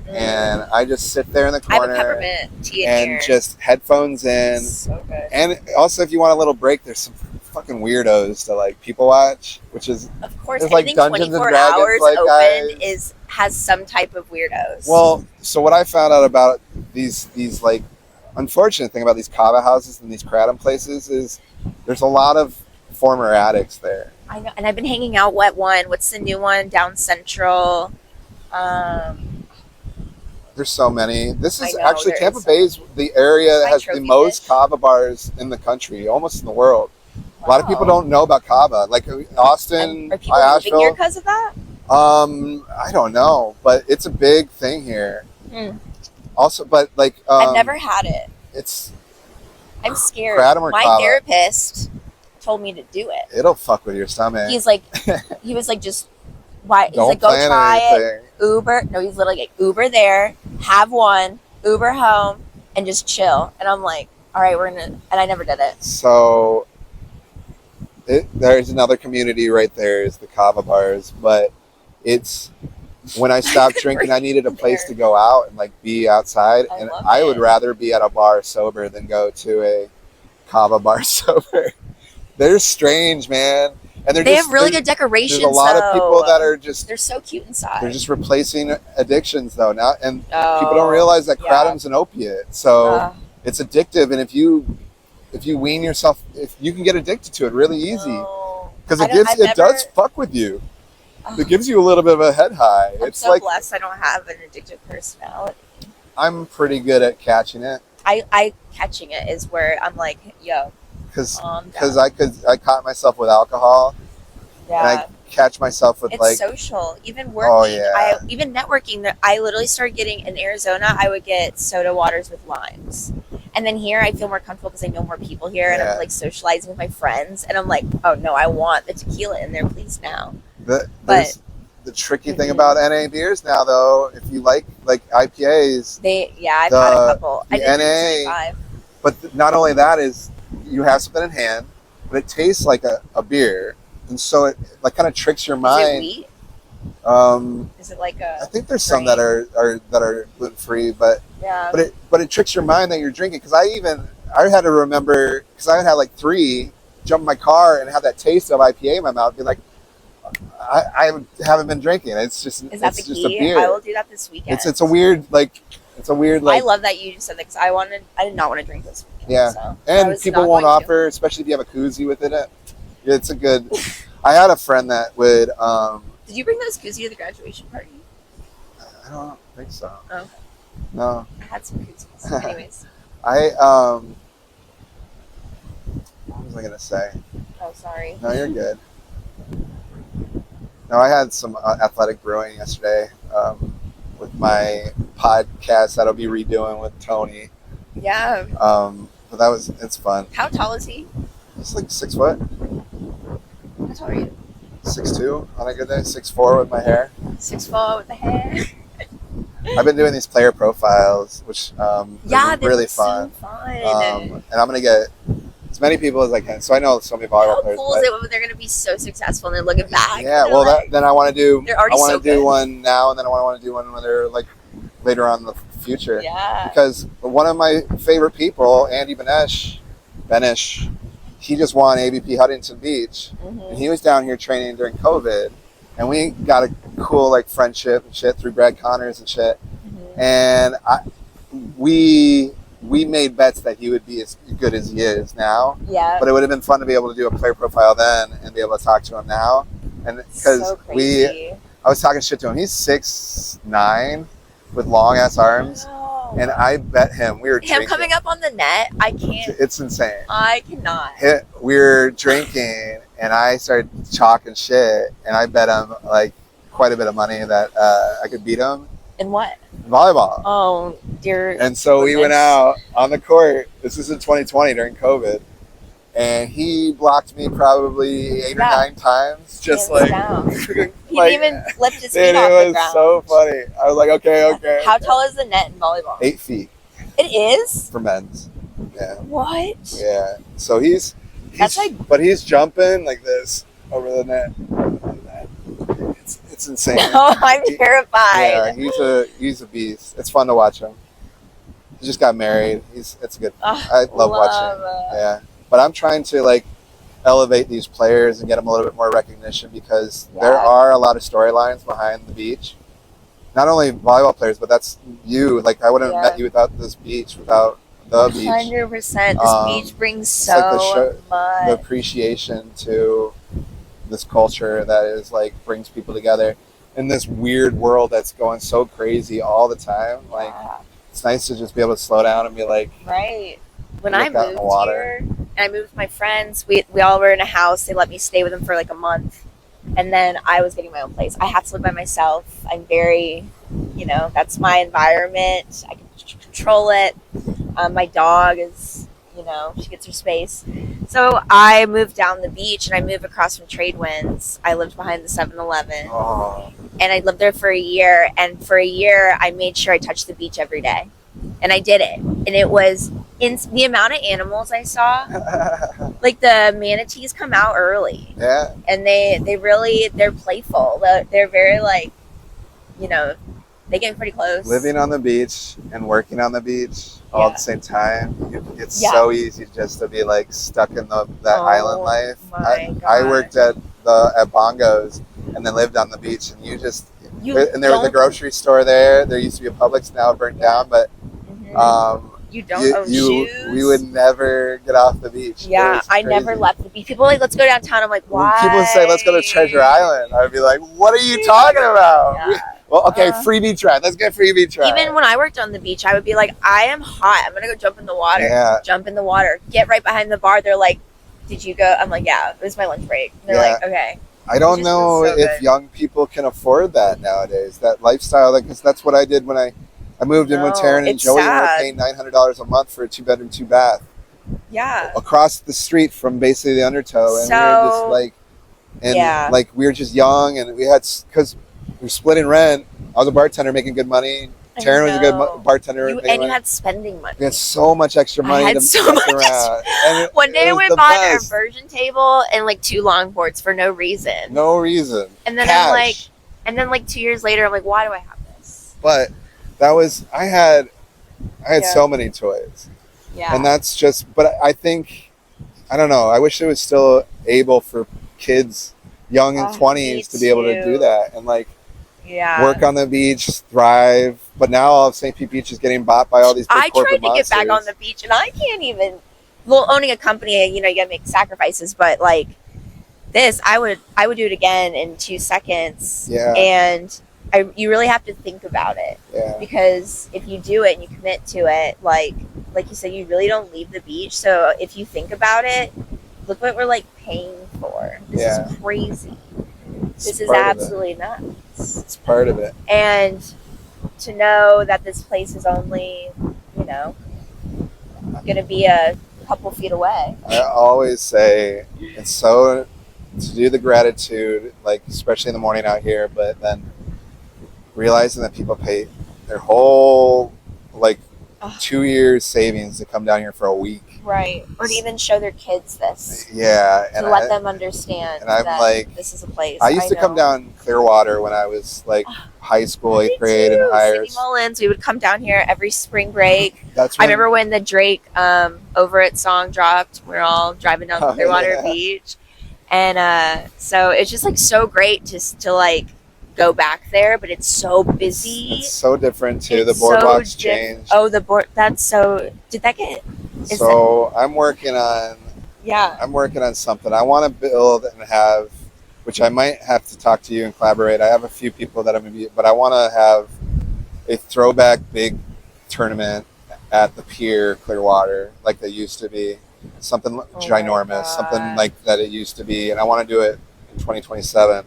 And I just sit there in the corner. I have a peppermint tea in and here. Just headphones in. So good. And also, if you want a little break, there's some fucking weirdos to like people watch, which is Of course, there's like anything Dungeons and 24 Dragons hours like open guys. has some type of weirdos. Well, so what I found out about these like unfortunate thing about these kava houses and these kratom places is there's a lot of former addicts there. I know, and I've been hanging out. What's the new one down Central? There's so many. This is I know, actually there Tampa is so Bay is the area that By has the Trophy most Fish. kava bars in the country, almost in the world. A lot of people Wow. don't know about kava. Like Austin, And are people moving here Asheville. because of that? I don't know, but it's a big thing here. Hmm. Also, but like I've never had it. It's I'm scared. kratom or My kava? therapist told me to do it. It'll fuck with your stomach. He's like, he was like, just why? He's Don't like, go plan try it. anything. Uber. No, he's literally like, Uber there, have one, Uber home, and just chill. And I'm like, all right, we're gonna. And I never did it. So there's another community right there is the kava bars, but it's when I stopped drinking, I needed a place to go out and like be outside, I and love I it. would rather be at a bar sober than go to a kava bar sober. They're strange, man, and They have really good decorations. There's a lot of people that are just They're so cute inside. they're just replacing addictions though now, and Oh, people don't realize that yeah. kratom's an opiate, so it's addictive, and if you wean yourself, if you can get addicted to it really easy. No. Because I've it never- does fuck with you. It gives you a little bit of a head high. I'm It's so like blessed I don't have an addictive personality. I'm pretty good at catching it I catching it is where I'm like, yo, because down. I caught myself with alcohol, and Yeah. I catch myself with It's like social. Even working, Oh, yeah. even networking. I literally started getting in Arizona. I would get soda waters with limes, and then here I feel more comfortable because I know more people here, and Yeah. I'm like socializing with my friends, and I'm like, oh no, I want the tequila in there, please now. there's the tricky thing Mhm. about NA beers now though. If you like IPAs, I've had a couple. the I did drink NA 75. but not only that is you have something in hand, but it tastes like a beer, and so it like kind of tricks your Is it mind. wheat? Is it like I a? think there's some that are gluten free, but Yeah. it tricks your mind that you're drinking. Because I had to remember because I had like 3, jump in my car and have that taste of IPA in my mouth, be like, I haven't been drinking. It's just Is that it's the just a key? beer. I will do that this weekend. It's a weird like I love that you just said that because I did not want to drink this weekend. Yeah. So I and was people not won't going to. offer, especially if you have a koozie within it. It's a good. I had a friend that would. Did you bring those koozie to the graduation party? I don't think so. Oh. No. I had some koozies. Anyways. What was I gonna say? Oh, sorry. No, you're good. No, I had some athletic brewing yesterday with my podcast that I'll be redoing with Tony. Yeah. But it's fun. How tall is he? It's like 6 foot, How tall are you? 6'2" on a good day, 6'4" with my hair. 6'4" with the hair. I've been doing these player profiles, which Yeah, are they really look fun. so fun. And I'm gonna get as many people as I can. So I know so many volleyball How players. cool is it when they're going to be so successful and they're looking back? Yeah, and well, they're like, then I want to do. They're already I want so to do good. one now, and then I want to do one when they're like later on in the future. yeah. Because one of my favorite people, Andy Benish, he just won ABP Huntington Beach, Mhm. and he was down here training during COVID, and we got a cool like friendship and shit through Brad Connors and shit, Mhm. and we made bets that he would be as good as he is now. Yeah. But it would have been fun to be able to do a player profile then and be able to talk to him now, and because so crazy. I was talking shit to him. He's 6'9" with long ass arms. Wow. And I bet him we were him drinking. coming up on the net, I can't. It's insane. I cannot. We were drinking, and I started talking shit, and I bet him like quite a bit of money that I could beat him And what? in volleyball. Oh, dear. And so we went goodness. out on the court. This is in 2020 during COVID, and he blocked me probably 8 or Yeah. 9 times, just Hands like. down. He like, didn't even lift his dude, feet off it the was ground. so funny. I was like, okay. How tall is the net in volleyball? 8 feet It is? for men's. Yeah. What? Yeah. So he's That's like- but he's jumping like this over the net. It's insane. No, I'm terrified. Yeah, he's a beast. It's fun to watch him. He just got married. It's good. Oh, I love watching. Yeah. But I'm trying to like elevate these players and get them a little bit more recognition, because there Yeah. are a lot of storylines behind the beach. Not only volleyball players, but that's you. Like, I wouldn't have Yeah. met you without this beach, without the beach. 100%. This beach brings It's so like the much. appreciation to this culture that is like brings people together in this weird world that's going so crazy all the time. Like, Yeah. it's nice to just be able to slow down and be like, Right. When look I out in the moved water. here, and I moved with my friends, we all were in a house. They let me stay with them for like a month. And then I was getting my own place. I have to live by myself. I'm very, that's my environment. I can control it. My dog is, she gets her space. So I moved down the beach and I moved across from Trade Winds. I lived behind the 7-Eleven. Oh, And I lived there for a year. And for a year, I made sure I touched the beach every day. And I did it. And it was the amount of animals I saw. Like, the manatees come out early. yeah. And they're playful. They're very, like, they get pretty close. Living on the beach and working on the beach all at the same time, it's so easy just to be like stuck in that island life. I worked at Bongos and then lived on the beach, and and there was a grocery store there. There used to be a Publix, now burnt down, but you don't own shoes. We would never get off the beach. Yeah, I never left the beach. People are like, let's go downtown. I'm like, why? When people say, let's go to Treasure Island, I would be like, what are you talking about? Yeah. Well, okay, free beach ride. Let's get free beach ride. Even when I worked on the beach, I would be like, I am hot. I'm going to go jump in the water. Yeah. Jump in the water. Get right behind the bar. They're like, did you go? I'm like, yeah, it was my lunch break. They're like, okay. I don't know if young people can afford that nowadays, that lifestyle. Because that's what I did when I moved in with Taryn and Joey. And we were paying $900 a month for a 2-bedroom, 2-bath. Yeah. Across the street from basically the Undertow. And we were just like, like, we were just young, and we had, because we were splitting rent. I was a bartender making good money. Taryn was a good bartender. You had spending money. We had so much extra money to mess around. One day we bought an immersion table and like 2 longboards for no reason. No reason. And then Cash. I'm like 2 years later, I'm like, why do I have this? But that was, I had so many toys. Yeah. And that's just, but I think, I don't know, I wish it was still able for kids young in 20s to be able to do that and like work on the beach, thrive. But now all of St. Pete Beach is getting bought by all these big corporate monsters. I tried to get back on the beach and I can't even, owning a company, you gotta make sacrifices, but like this, I would do it again in 2 seconds. Yeah. And you really have to think about it. Yeah. Because if you do it and you commit to it, like you said, you really don't leave the beach. So if you think about it, look what we're like paying for. This is crazy. This is absolutely nuts. It's part of it. And to know that this place is only, going to be a couple feet away. I always say it's so to do the gratitude, like especially in the morning out here, but then realizing that people pay their whole 2 years savings to come down here for a week. Right. Or to even show their kids this. Yeah. To let them understand and I'm that like, this is a place. I used to come down Clearwater when I was like high school, 8th grade, and higher. City Mullins, we would come down here every spring break. That's I remember when the Drake Over It song dropped. We were all driving down the Clearwater Beach. And so it's just like so great just to like go back there, but it's so busy. It's so different too. The boardwalk's changed. Oh, that's so. Did that get? I'm working on. Yeah. I'm working on something. I want to build and have, which I might have to talk to you and collaborate. I have a few people that I'm gonna be, but I want to have a throwback big tournament at the pier, Clearwater, like they used to be. Something ginormous, something like that it used to be, and I want to do it in 2027.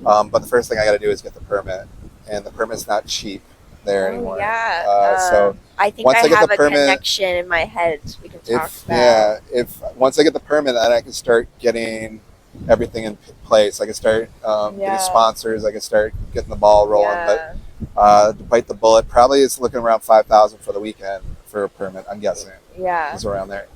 But the first thing I got to do is get the permit, and the permit's not cheap there anymore. Yeah. So I think once I get have the a permit, connection in my head we can talk about. Yeah, if once I get the permit, then I can start getting everything in place. I can start getting sponsors. I can start getting the ball rolling. Yeah. But to bite the bullet, probably it's looking around $5,000 for the weekend for a permit. I'm guessing. Yeah. It's around there.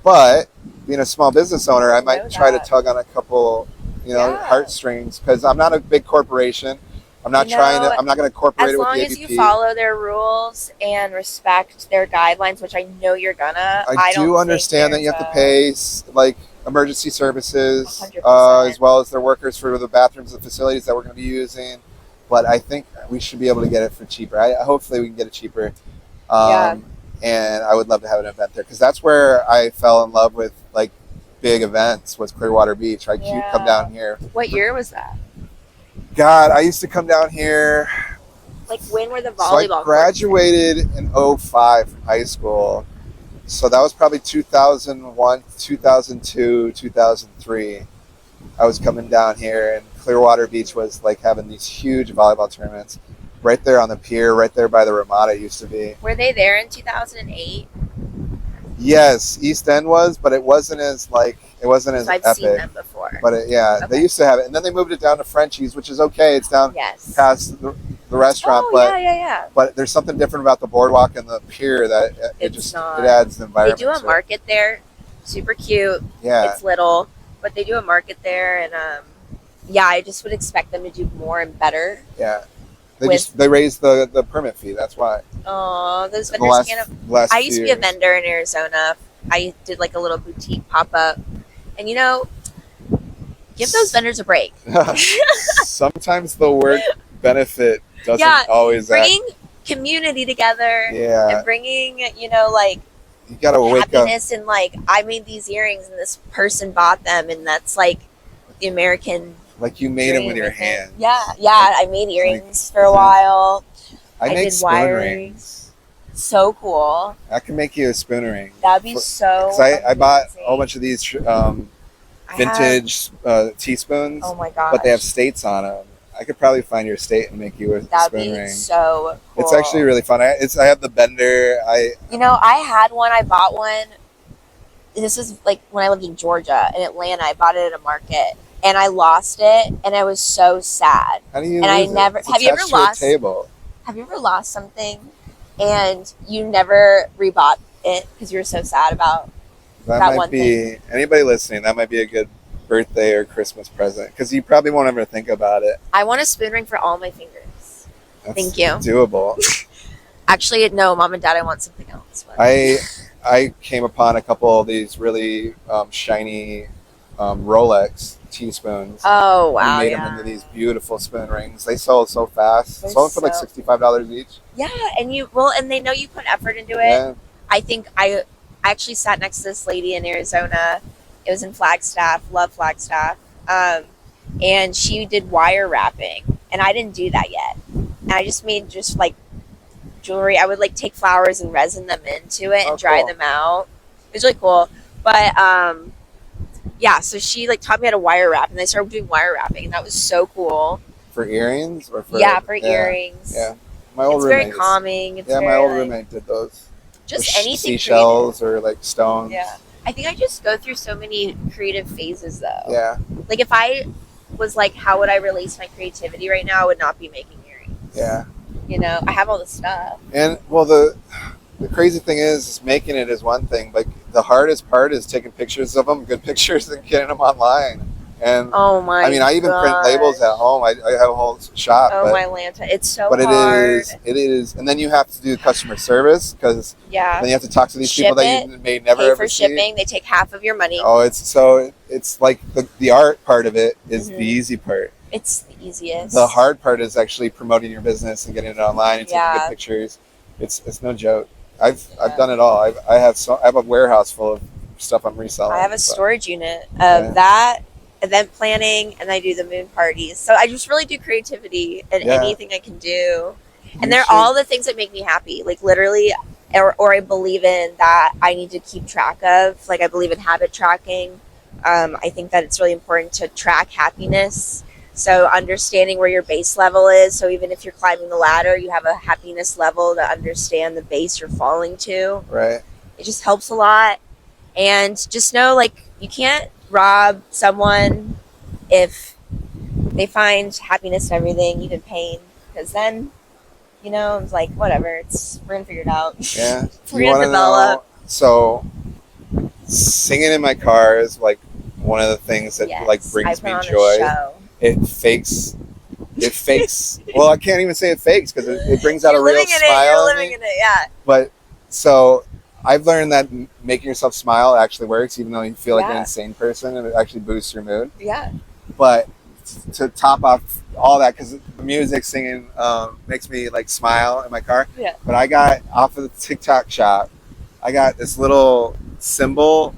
But being a small business owner, I might try to tug on a couple, heartstrings, because I'm not a big corporation. I'm not I'm not going to incorporate it with the AVP. As long as you follow their rules and respect their guidelines, which I know you're gonna. I do understand that you have to pay, like, emergency services, 100%. as well as their workers for the bathrooms and facilities that we're going to be using. But I think we should be able to get it for cheaper. Hopefully we can get it cheaper. Yeah. And I would love to have an event there because that's where I fell in love with like big events was Clearwater Beach. I could come down here. What year was that? God, I used to come down here. Like when were the So I volleyball graduated in 05 from high school. So that was probably 2001, 2002, 2003. I was coming down here, and Clearwater Beach was like having these huge volleyball tournaments right there on the pier, right there by the Ramada it used to be. Were they there in 2008? Yes, East End was, but it wasn't as I've epic. seen them before. But they used to have it, and then they moved it down to Frenchie's, which is okay. It's down past the restaurant, but there's something different about the boardwalk and the pier that it adds the environment. They do a market there, super cute. Yeah, it's little, but they do a market there, and I just would expect them to do more and better. Yeah, they raised the permit fee. That's why. Oh, those vendors can't. I used to be a vendor in Arizona. I did like a little boutique pop up, and give those vendors a break. Sometimes the work benefit doesn't always bringing community together. And bringing you gotta wake happiness up. And I made these earrings and this person bought them, and that's like the American. Like you made them with your hand. I made earrings for a while. I made spoon rings. So cool. I can make you a spoon ring. That'd be so. Because I bought a whole bunch of these vintage teaspoons. Oh my god! But they have states on them. I could probably find your state and make you a spoon ring. So cool. It's actually really fun. I have the bender. I had one. I bought one. This was like when I lived in Georgia, in Atlanta. I bought it at a market, and I lost it, and I was so sad. How do you? And lose it? Have you ever lost? Table. Have you ever lost something, and you never rebought it because you were so sad about that one thing? Anybody listening, that might be a good birthday or Christmas present because you probably won't ever think about it. I want a spoon ring for all my fingers. Thank you. Doable. Actually, no, Mom and Dad, I want something else. But. I came upon a couple of these really shiny Rolex teaspoons. Oh wow! We made them into these beautiful spoon rings. They sold so fast. Sold for like $65 each. Yeah, and they know you put effort into it. Yeah. I think I actually sat next to this lady in Arizona. It was in Flagstaff. Love Flagstaff. And she did wire wrapping, and I didn't do that yet. And I just made like jewelry. I would like take flowers and resin them into it and dry them out. It was really cool. But so she like taught me how to wire wrap, and I started doing wire wrapping, and that was so cool. For earrings or for earrings. Yeah, my old roommate. It's very calming. It's my old roommate did those. Just anything seashells creative. Or like stones. Yeah, I think I just go through so many creative phases though. Yeah. Like if I was like, how would I release my creativity right now? I would not be making earrings. Yeah. I have all the stuff. And well, the crazy thing is making it is one thing, but the hardest part is taking pictures of them, good pictures, and getting them online. And I even print labels at home. I have a whole shop. Oh my Lanta, it's so hard. But it is, and then you have to do customer service because then you have to talk to these people that you may never ever see. Pay for shipping. They take half of your money. Oh, it's like the art part of it is the easy part. It's the easiest. The hard part is actually promoting your business and getting it online and taking good pictures. It's no joke. I've done it all. I have a warehouse full of stuff I'm reselling. I have a storage unit of that, event planning, and I do the moon parties. So I just really do creativity and anything I can do. And they're all the things that make me happy. Like literally, or I believe in that I need to keep track of. Like I believe in habit tracking. I think that it's really important to track happiness. So understanding where your base level is. So even if you're climbing the ladder, you have a happiness level to understand the base you're falling to. Right. It just helps a lot. And just know, like, you can't rob someone if they find happiness in everything, even pain. Because then, it's like, whatever. We're going to figure it out. Yeah. We're going to develop. So singing in my car is like one of the things that brings me joy. It fakes. Well, I can't even say it fakes because it brings out a real smile. You're living in it, yeah. But so I've learned that making yourself smile actually works, even though you feel like an Yeah. insane person, and it actually boosts your mood. Yeah. But to top off all that, because the music singing makes me like smile in my car. Yeah. But I got off of the TikTok shop, I got this little symbol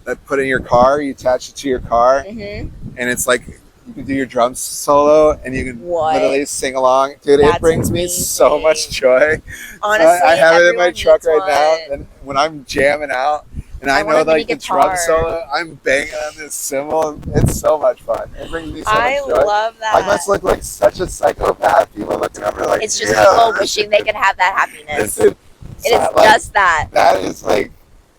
that put in your car. You attach it to your car, Mm-hmm. and it's like you can do your drum solo, and you can What? literally sing along. Dude, That's it brings me so amazing. much joy. Honestly, I have it in my everyone truck needs right one. now, and when I'm jamming out, and I want know a mini like the guitar. drum solo, I'm banging on this cymbal. And it's so much fun. It brings me so I much joy. love that. I must look like such a psychopath. People looking over like, It's just yeah. people wishing they could have that happiness. Dude, It is like, just that. That is like,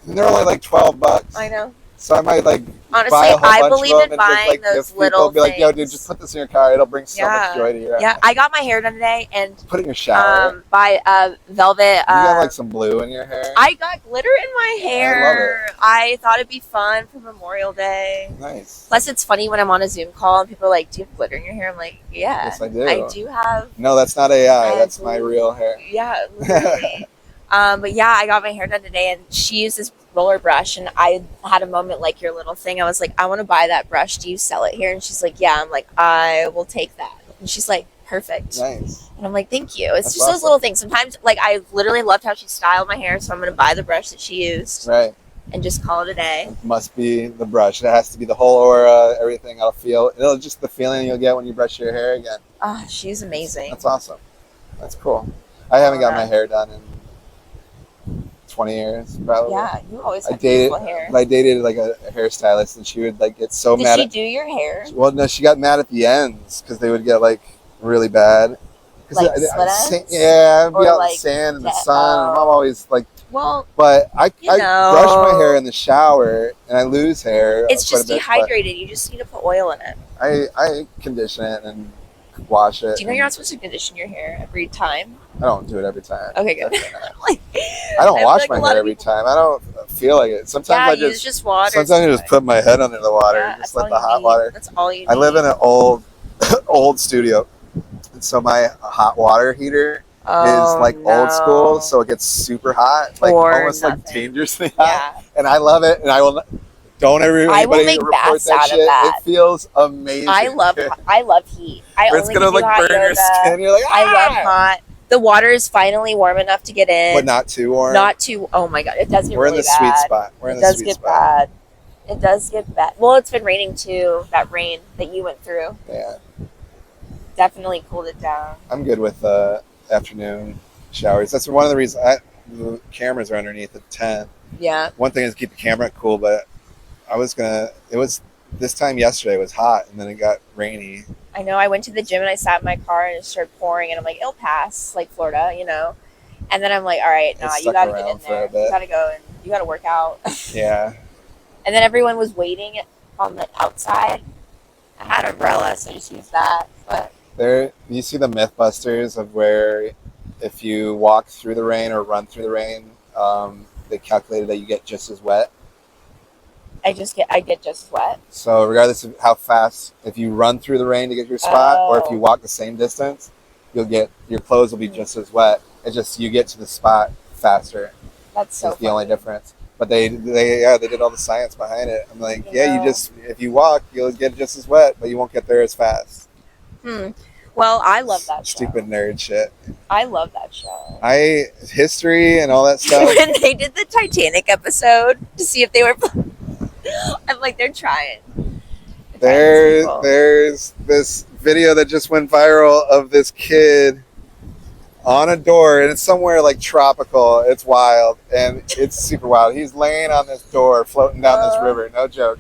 and they're only like $12. I know. So I might like Honestly, buy a whole I bunch believe of in them and just buying like those gift people. little Be like, yo, dude, things. just put this in your car. It'll bring so much Yeah. joy to your Yeah, I got my hair done today, and Put it in your shower. by Velvet. You got like some blue in your hair. I got glitter in my hair. I thought it'd be fun for Memorial Day. Nice. Plus, it's funny when I'm on a Zoom call and people are like, "Do you have glitter in your hair?" I'm like, "Yeah, Yes, I do. I do have." No, that's not AI. I That's my believe- real hair. Yeah, literally. But yeah, I got my hair done today, and she used this roller brush, and I had a moment like your little thing. I was like, I want to buy that brush. Do you sell it here? And she's like, yeah. I'm like, I will take that. And she's like, perfect. Nice. And I'm like, thank you. It's That's just those awesome. little things. Sometimes, like, I literally loved how she styled my hair, so I'm going to buy the brush that she used Right. and just call it a day. It must be the brush. It has to be the whole aura, everything. I'll feel. It'll just the feeling you'll get when you brush your hair again. Oh, she's amazing. That's awesome. That's cool. I haven't got my hair done in 20 years, probably. Yeah, you always I have dated, beautiful hair. I dated like a hairstylist, and she would like get so Did mad. she do your hair? Well, no, she got mad at the ends because they would get like really bad. 'Cause Like split ends? Yeah, I'd be Or, out in like, the sand in the yeah, sun, and I'm oh. always like. Well, But I You know. brush my hair in the shower, and I lose hair. it's quite a just bit, dehydrated. You just need to put oil in it. but I condition it and wash it. Do you know you're not supposed to condition your hair every time? I don't do it every time. Okay, good. Definitely not. Like, I don't feel wash like a my lot hair of every people- time. I don't feel like it. Sometimes Yeah, I use just water. sometimes I just put my head under the water Yeah, and just that's let all the you hot need. water. That's all you need. I live in an old old studio, and so my hot water heater is like old school, so it gets super hot, like Or almost like nothing. dangerously hot. Yeah. And I love it, and I will. Don't I will anybody make report baths that out of shit. that. It feels amazing. I love heat. I It's only gonna can do like hot burn your yoga. skin. You're like, I love "Ah!" hot. The water is finally warm enough to get in. but not too warm. Not too. Oh my god, it does get We're really in the bad. sweet spot. We're in It the does sweet get spot. bad. It does get bad. Well, it's been raining too. That rain that you went through Yeah, definitely cooled it down. I'm good with afternoon showers. That's one of the reasons the cameras are underneath the tent. Yeah. One thing is keep the camera cool, but it was this time yesterday was hot, and then it got rainy. I know. I went to the gym and I sat in my car and it started pouring, and I'm like, it'll pass, like Florida, you know. And then I'm like, all right, nah, It you stuck gotta get around in for a there. bit. You gotta go and you gotta work out. Yeah, And then everyone was waiting on the outside. I had an umbrella, so I just used that. But there you see the MythBusters of where if you walk through the rain or run through the rain, they calculated that you get just as wet. I get just wet. So regardless of how fast, if you run through the rain to get your spot, or if you Oh. walk the same distance, your clothes will be just as wet. It's just you get to the spot faster. That's so That's the only funny. difference. But they did all the science behind it. I'm like, You you know. just if you walk, you'll get just as wet, but you won't get there as fast. Well, I love that show. Stupid nerd shit. I love that show. History and all that stuff. When they did the Titanic episode to see if they were, I'm like, they're trying. They're trying, these people. There's this video that just went viral of this kid on a door, and it's somewhere like tropical. It's wild, and it's super wild. He's laying on this door, floating down this river. No joke.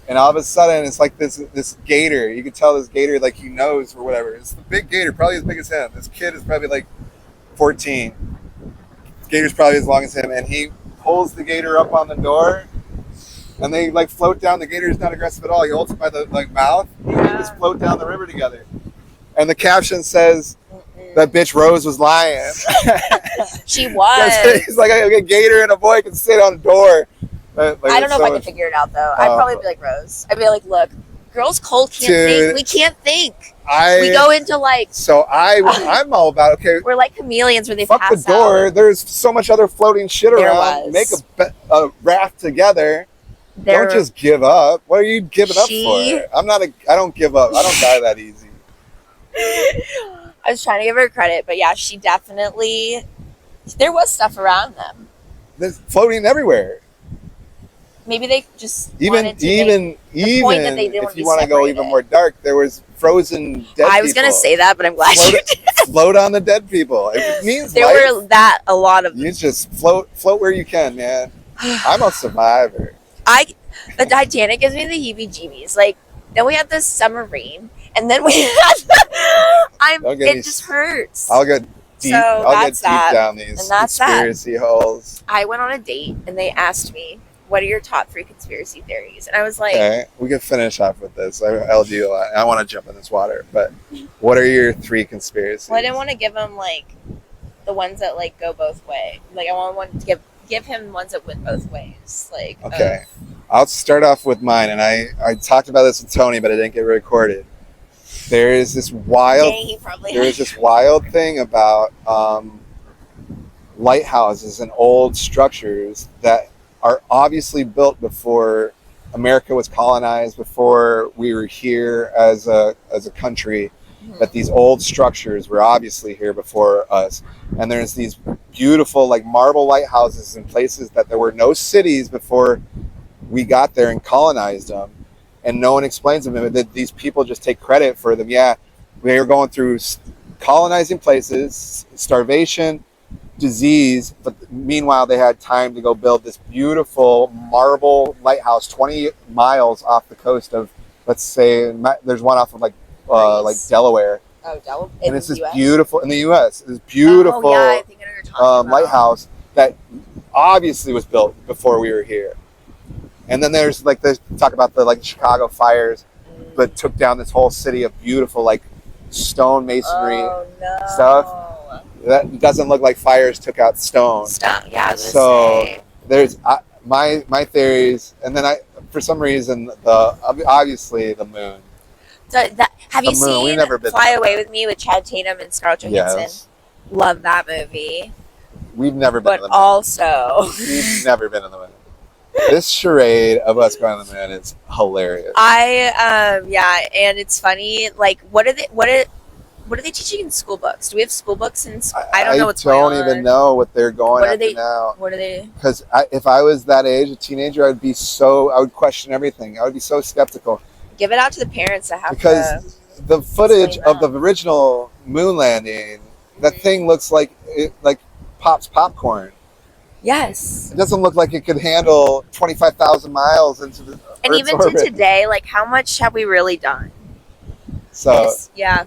And all of a sudden, it's like this gator. You can tell this gator, like he knows or whatever. It's the big gator, probably as big as him. This kid is probably like 14. This gator's probably as long as him, and he pulls the gator up on the door, and they like float down. The gator's not aggressive at all. He holds it by the mouth. They just float down the river together. And the caption says, "That bitch Rose was lying." She was. He's like a gator and a boy can sit on a door. Like, I don't know if I so could figure it out though. I'd probably be like Rose. I'd be like, look, Girls cold can't Dude, think. We can't think. We go into like. So I'm all about, okay. We're like chameleons where they fuck pass the door. out. There's so much other floating shit There around. was. Make a raft together. Don't just give up. What are you giving up for? I don't give up. I don't die that easy. I was trying to give her credit, but yeah, she definitely. There was stuff around them. There's floating everywhere. Maybe they just even point that they didn't if you want to go even more dark, there was frozen dead I was gonna say that, but I'm glad you did. Float on the dead people. It means there life, were a lot of. You just float where you can, man. I'm a survivor. The Titanic gives me the heebie-jeebies. Like, then we had the submarine, and then we had. It just hurts. I'll get deep. I'll get deep down these conspiracy holes. I went on a date, and they asked me, "What are your top 3 conspiracy theories?" And I was like, "Okay, we can finish off with this. I'll do a lot. I want to jump in this water, but what are your 3 conspiracies?" Well, I didn't want to give them like the ones that like go both ways. Like, I want to give him ones that went both ways. Like, okay. I'll start off with mine, and I talked about this with Tony, but I didn't get recorded. There is this wild thing about lighthouses and old structures that are obviously built before America was colonized, before we were here as a country. Mm-hmm. That these old structures were obviously here before us, and there's these beautiful like marble lighthouses in places that there were no cities before we got there and colonized them, and no one explains them. That these people just take credit for them. Yeah, they were going through colonizing places, starvation, disease, but meanwhile they had time to go build this beautiful marble lighthouse 20 miles off the coast of, let's say, there's one off of like Delaware. Oh, Delaware. And it's this beautiful in the U.S. This beautiful lighthouse that obviously was built before we were here. And then there's like this talk about the like Chicago fires, but took down this whole city of beautiful like stone masonry stuff. That doesn't look like fires took out stone. Yeah. So there's my theories, and then for some reason obviously the moon. Have you seen Fly Away with Me with Chad Tatum and Scarlett Johansson? Yes. Love that movie. We've never been to the moon. But also... We've never been to the moon. This charade of us going to the moon is hilarious. And it's funny. Like, what are they teaching in school books? Do we have school books in school? I don't know what's going on. I don't even know what they're going after now. What are they? Because if I was that age, a teenager, I would question everything. I would be so skeptical. Give it out to the parents that have because the footage of the original moon landing, that thing looks like it pops popcorn. Yes. It doesn't look like it could handle 25,000 miles into the And Earth's even orbit. to today, like, how much have we really done? So yeah,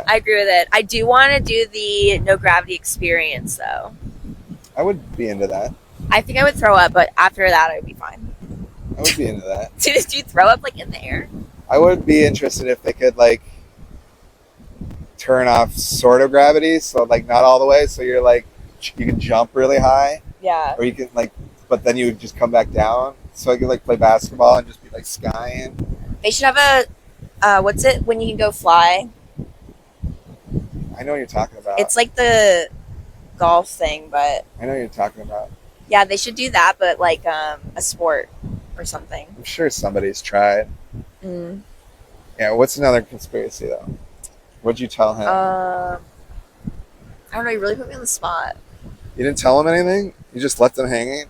I agree with it. I do want to do the no gravity experience, though. I would be into that. I think I would throw up, but after that, I would be fine. I would be into that. Do you throw up like in the air? I would be interested if they could like turn off sort of gravity, so like not all the way, so you're like you can jump really high. Yeah. Or you can like, but then you would just come back down, so I could like play basketball and just be like skying. They should have a what's it when you can go fly? I know what you're talking about. It's like the golf thing, but I know what you're talking about. Yeah, they should do that, but like a sport or something. I'm sure somebody's tried. Mm. Yeah, what's another conspiracy though? What'd you tell him? I don't know. You really put me on the spot. You didn't tell him anything? You just left them hanging?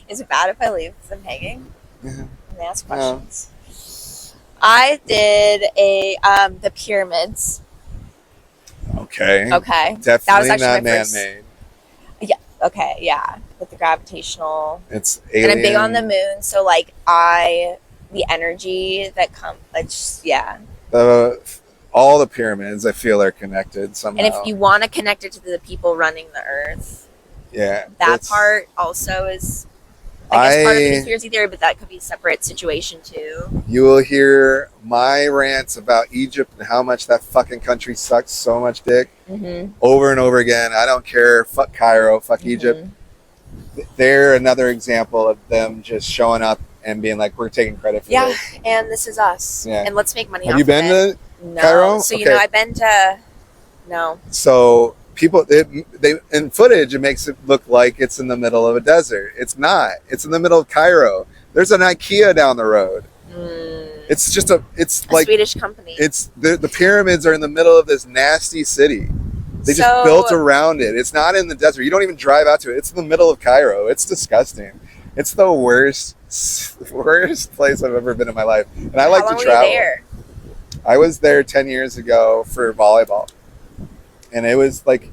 Is it bad if I leave them hanging? Yeah. And they ask questions. No. I did the pyramids. Okay. Definitely that was actually not man-made. Yeah. Okay. Yeah. With the gravitational. It's alien. And I'm big on the moon, so like the energy that comes. Yeah. All the pyramids, I feel, are connected somehow. And if you want to connect it to the people running the Earth, yeah, that part also is, I guess, part of the conspiracy theory, but that could be a separate situation too. You will hear my rants about Egypt and how much that fucking country sucks so much dick over and over again. I don't care. Fuck Cairo. Fuck Egypt. they're another example of them just showing up and being like, we're taking credit for this. and this is us. Yeah. And let's make money Have off you been of it. to No. Cairo? So, Okay. I've been to, no. So people, they in footage, it makes it look like it's in the middle of a desert. It's not. It's in the middle of Cairo. There's an IKEA down the road. It's just it's a like Swedish company. It's the pyramids are in the middle of this nasty city. They just built around it. It's not in the desert. You don't even drive out to it. It's in the middle of Cairo. It's disgusting. It's the worst place I've ever been in my life. And I like to travel. How long were you there? I was there 10 years ago for volleyball. And it was like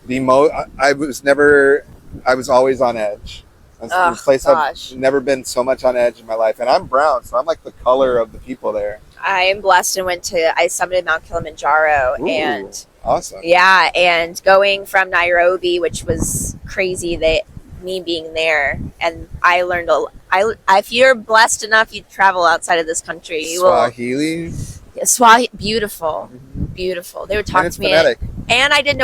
I was always on edge. It's a place I've never been so much on edge in my life. And I'm brown, so I'm like the color of the people there. I am blessed and I summited Mount Kilimanjaro. Ooh, and awesome. Yeah, and going from Nairobi, which was crazy, me being there, and I learned if you're blessed enough, you travel outside of this country. Swahili? Swahili, beautiful. Beautiful. They would talk to me. And I didn't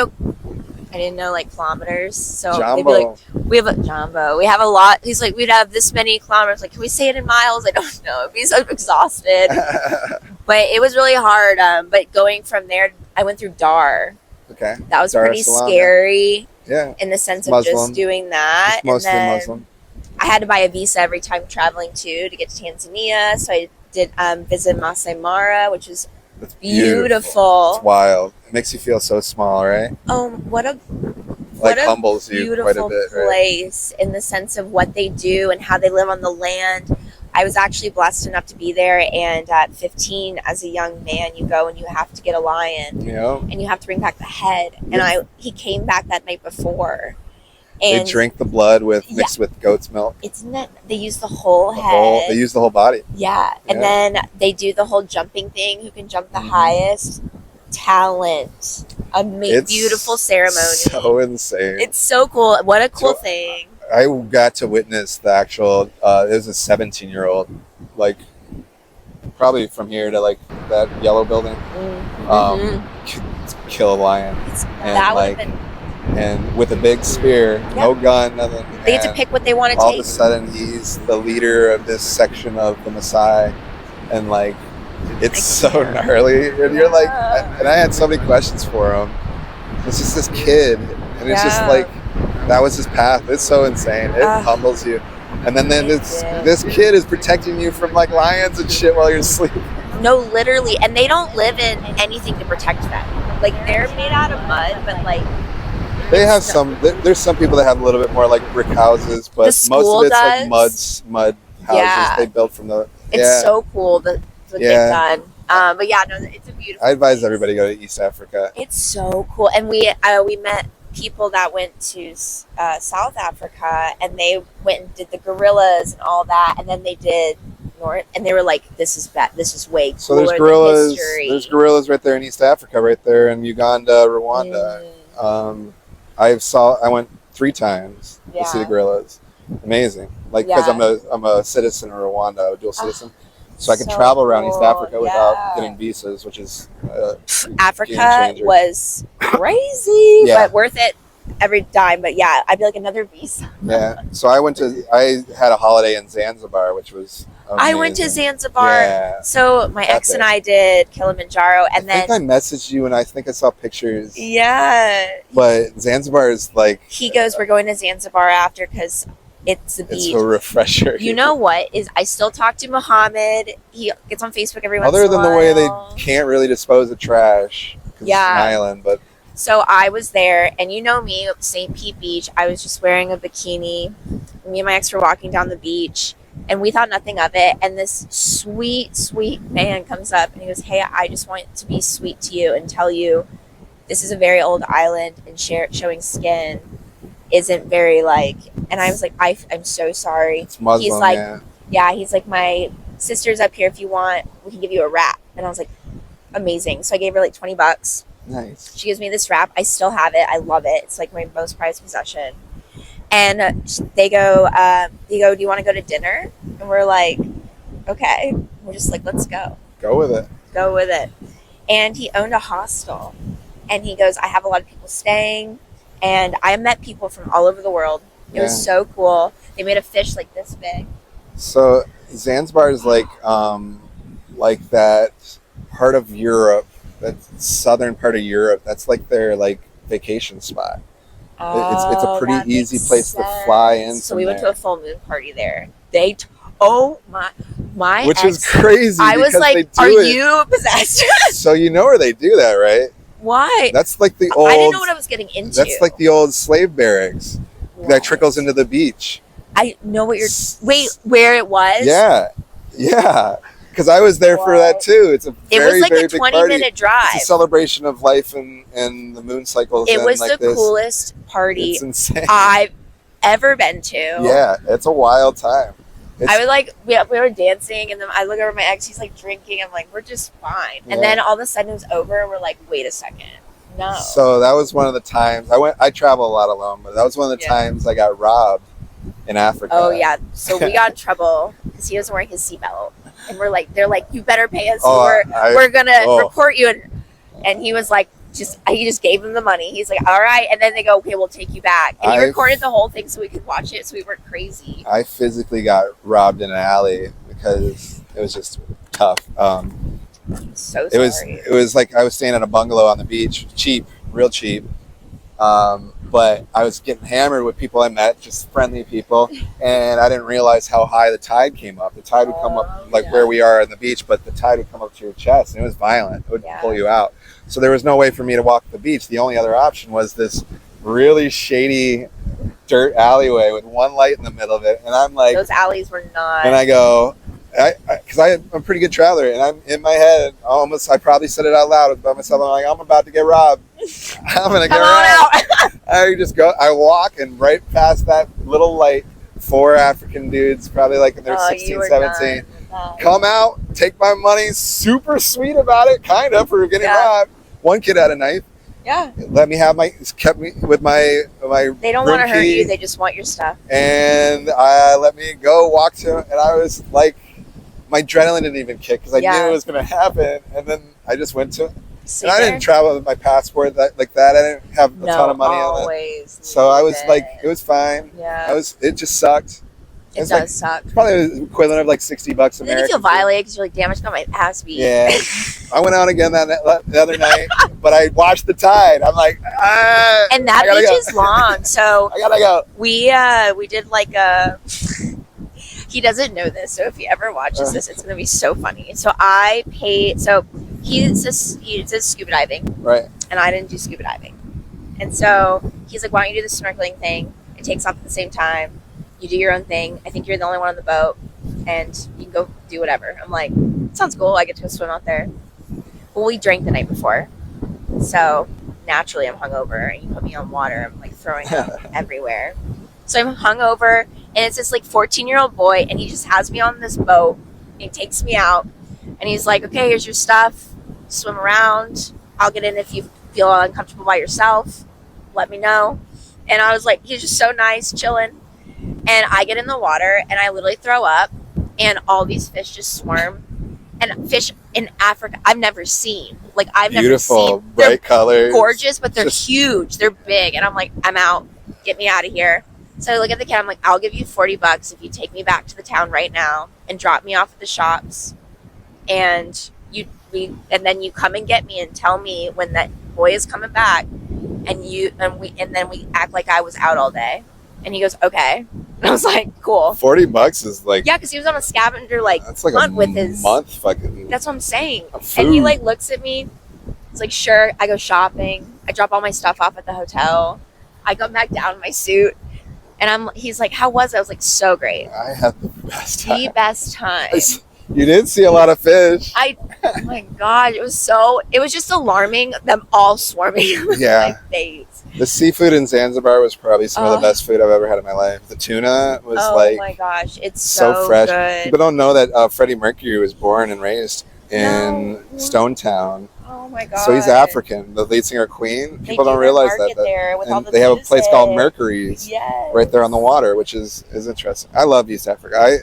know like kilometers. So Jumbo. They'd be like, we have a jumbo. We have a lot. He's like, we'd have this many kilometers. Like, can we say it in miles? I don't know. I'd be so exhausted. But it was really hard. But going from there, I went through Dar. Okay. That was pretty scary. Yeah. In the sense of just doing that. It's mostly Muslim. I had to buy a visa every time traveling too to get to Tanzania. So I did visit Masai Mara, which is beautiful. It's wild. It makes you feel so small, right? What a humbles you quite a bit, place, right? In the sense of what they do and how they live on the land. I was actually blessed enough to be there, and at 15, as a young man, you go and you have to get a lion, and you have to bring back the head. And he came back that night before. And they drink the blood mixed with goat's milk. They use the whole head. They use the whole body. Yeah. And then they do the whole jumping thing. Who can jump the highest? Talent. Beautiful ceremony. So insane. It's so cool. What a cool thing. I got to witness the actual, it was a 17-year-old, like, probably from here to, like, that yellow building, kill a lion. And with a big spear, no gun, nothing. They get to pick what they want to take. All of a sudden, he's the leader of this section of the Maasai, and, like, it's so gnarly. And you're like, and I had so many questions for him. It's just this kid, and it's just like, that was his path. It's so insane. It humbles you. And then this kid is protecting you from like lions and shit while you're sleeping. No, literally. And they don't live in anything to protect them. Like, they're made out of mud, but like... They have there's some people that have a little bit more like brick houses, but most of it's like mud houses they built from the... It's so cool what they've done. But yeah, no, it's a beautiful I advise everybody to go to East Africa. It's so cool. And we met people that went to South Africa, and they went and did the gorillas and all that, and then they did North, and they were like, this is way cooler. So there's gorillas right there in East Africa, right there in Uganda, Rwanda. I went 3 times to see the gorillas. Amazing. Like, because I'm a citizen of Rwanda, a dual citizen. So I could travel around East Africa without getting visas, which is Africa was crazy, but worth it every dime. But yeah, I'd be like, another visa. Yeah. So I had a holiday in Zanzibar, which was amazing. I went to Zanzibar. Yeah. So my ex and I did Kilimanjaro, and then I messaged you, and I think I saw pictures. Yeah. But Zanzibar is like... He goes, we're going to Zanzibar after, because... It's the beach. It's a refresher. You know what? I still talk to Muhammad. He gets on Facebook every once in a while. Other than the way they can't really dispose of trash. Because it's an island, but... So I was there, and you know me, St. Pete Beach. I was just wearing a bikini. Me and my ex were walking down the beach, and we thought nothing of it. And this sweet, sweet man comes up, and he goes, hey, I just want to be sweet to you and tell you this is a very old island, and showing skin isn't very like... And I was like, I'm so sorry. It's Muslim, he's like, he's like, my sister's up here. If you want, we can give you a wrap. And I was like, amazing. So I gave her like $20. Nice. She gives me this wrap. I still have it. I love it. It's like my most prized possession. And they go, do you want to go to dinner? And we're like, okay. We're just like, let's go. Go with it. And he owned a hostel. And he goes, I have a lot of people staying. And I met people from all over the world. It was so cool. They made a fish like this big. So Zanzibar is like that part of Europe, that southern part of Europe. That's like their like vacation spot. It's a pretty easy place to fly in. So we went to a full moon party there. Oh my which ex, is crazy. I was like, "Are you possessed?" So you know where they do that, right? Why? That's like the old. I didn't know what I was getting into. That's like the old slave barracks that trickles into the beach. I know what you're. Wait, where it was? Yeah. Because I was there for that too. It was like very a big 20-minute drive. It's a celebration of life and the moon cycles. It was like the coolest party it's insane. I've ever been to. Yeah, it's a wild time. I was like, we were dancing, and then I look over my ex. He's like drinking. I'm like, we're just fine. And then all of a sudden it was over. And we're like, wait a second, no. So that was one of the times I travel a lot alone, but that was one of the times I got robbed in Africa. Oh yeah, so we got in trouble because he wasn't wearing his seatbelt, and they're like, you better pay us. We're gonna report you, and he was like, he just gave them the money. He's like, all right, and then they go, okay, we'll take you back. And he recorded the whole thing so we could watch it, so we weren't crazy. I physically got robbed in an alley because it was just tough. So sorry. It was like I was staying in a bungalow on the beach, cheap, real cheap. But I was getting hammered with people I met, just friendly people, and I didn't realize how high the tide came up. The tide would come up like where we are on the beach, but the tide would come up to your chest, and it was violent. It would pull you out. So there was no way for me to walk the beach. The only other option was this really shady dirt alleyway with one light in the middle of it, and I'm like, those alleys were not. And I go, because I'm a pretty good traveler, and I'm in my head I probably said it out loud by myself. I'm like, I'm about to get robbed. I'm gonna get robbed. I walk, and right past that little light, 4 African dudes, probably like in their 16, 17, come out, take my money, super sweet about it, kind of, for getting robbed. One kid had a knife. Yeah. Kept me with my They don't want to hurt you, they just want your stuff. And let me go, walk to, and I was like, my adrenaline didn't even kick because I knew it was going to happen. And then I just went to it. And I didn't travel with my passport like that. I didn't have a ton of money on it. So I was like, it was fine. Yeah. It just sucked. It does suck. It's probably the equivalent of like $60 American. Then you feel violated because you're like, damn, I just got my ass beat. Yeah. I went out again the other night, but I watched the tide. I'm like, and that beach is long, so I gotta go. We did like a. He doesn't know this, so if he ever watches this, it's gonna be so funny. So I paid. So he does scuba diving, right? And I didn't do scuba diving, and so he's like, "Why don't you do the snorkeling thing? It takes off at the same time. You do your own thing. I think you're the only one on the boat, and you can go do whatever." I'm like, "Sounds cool. I get to go swim out there." Well, we drank the night before, so naturally I'm hungover, and you put me on water. I'm like throwing up everywhere. So I'm hungover, and it's this like 14-year-old boy, and he just has me on this boat, and he takes me out, and he's like, "Okay, here's your stuff. Swim around. I'll get in if you feel uncomfortable by yourself. Let me know." And I was like, he's just so nice, chilling. And I get in the water, and I literally throw up, and all these fish just swarm. And fish in Africa, I've never seen. Like, I've never seen. Beautiful, bright colors. Gorgeous, but they're huge. They're big. And I'm like, I'm out. Get me out of here. So I look at the kid. I'm like, I'll give you $40 if you take me back to the town right now and drop me off at the shops. And then you come and get me and tell me when that boy is coming back. And then we act like I was out all day. And he goes, okay. And I was like, cool. $40 is like, yeah, because he was on a scavenger that's like hunt a with his month fucking. That's what I'm saying. And he like looks at me. He's like, sure. I go shopping. I drop all my stuff off at the hotel. I come back down in my suit, and he's like, how was it? I was like, so great. I had the best time. The best time. You did see a lot of fish. Oh my God, it was just alarming, them all swarming yeah. my face. The seafood in Zanzibar was probably some of the best food I've ever had in my life. The tuna was oh my gosh, it's so fresh. Good. People don't know that Freddie Mercury was born and raised in Stone Town. Oh my God. So he's African. The lead singer Queen. People don't realize that. There with all the they have a place called Mercury's yes. right there on the water, which is interesting. I love East Africa.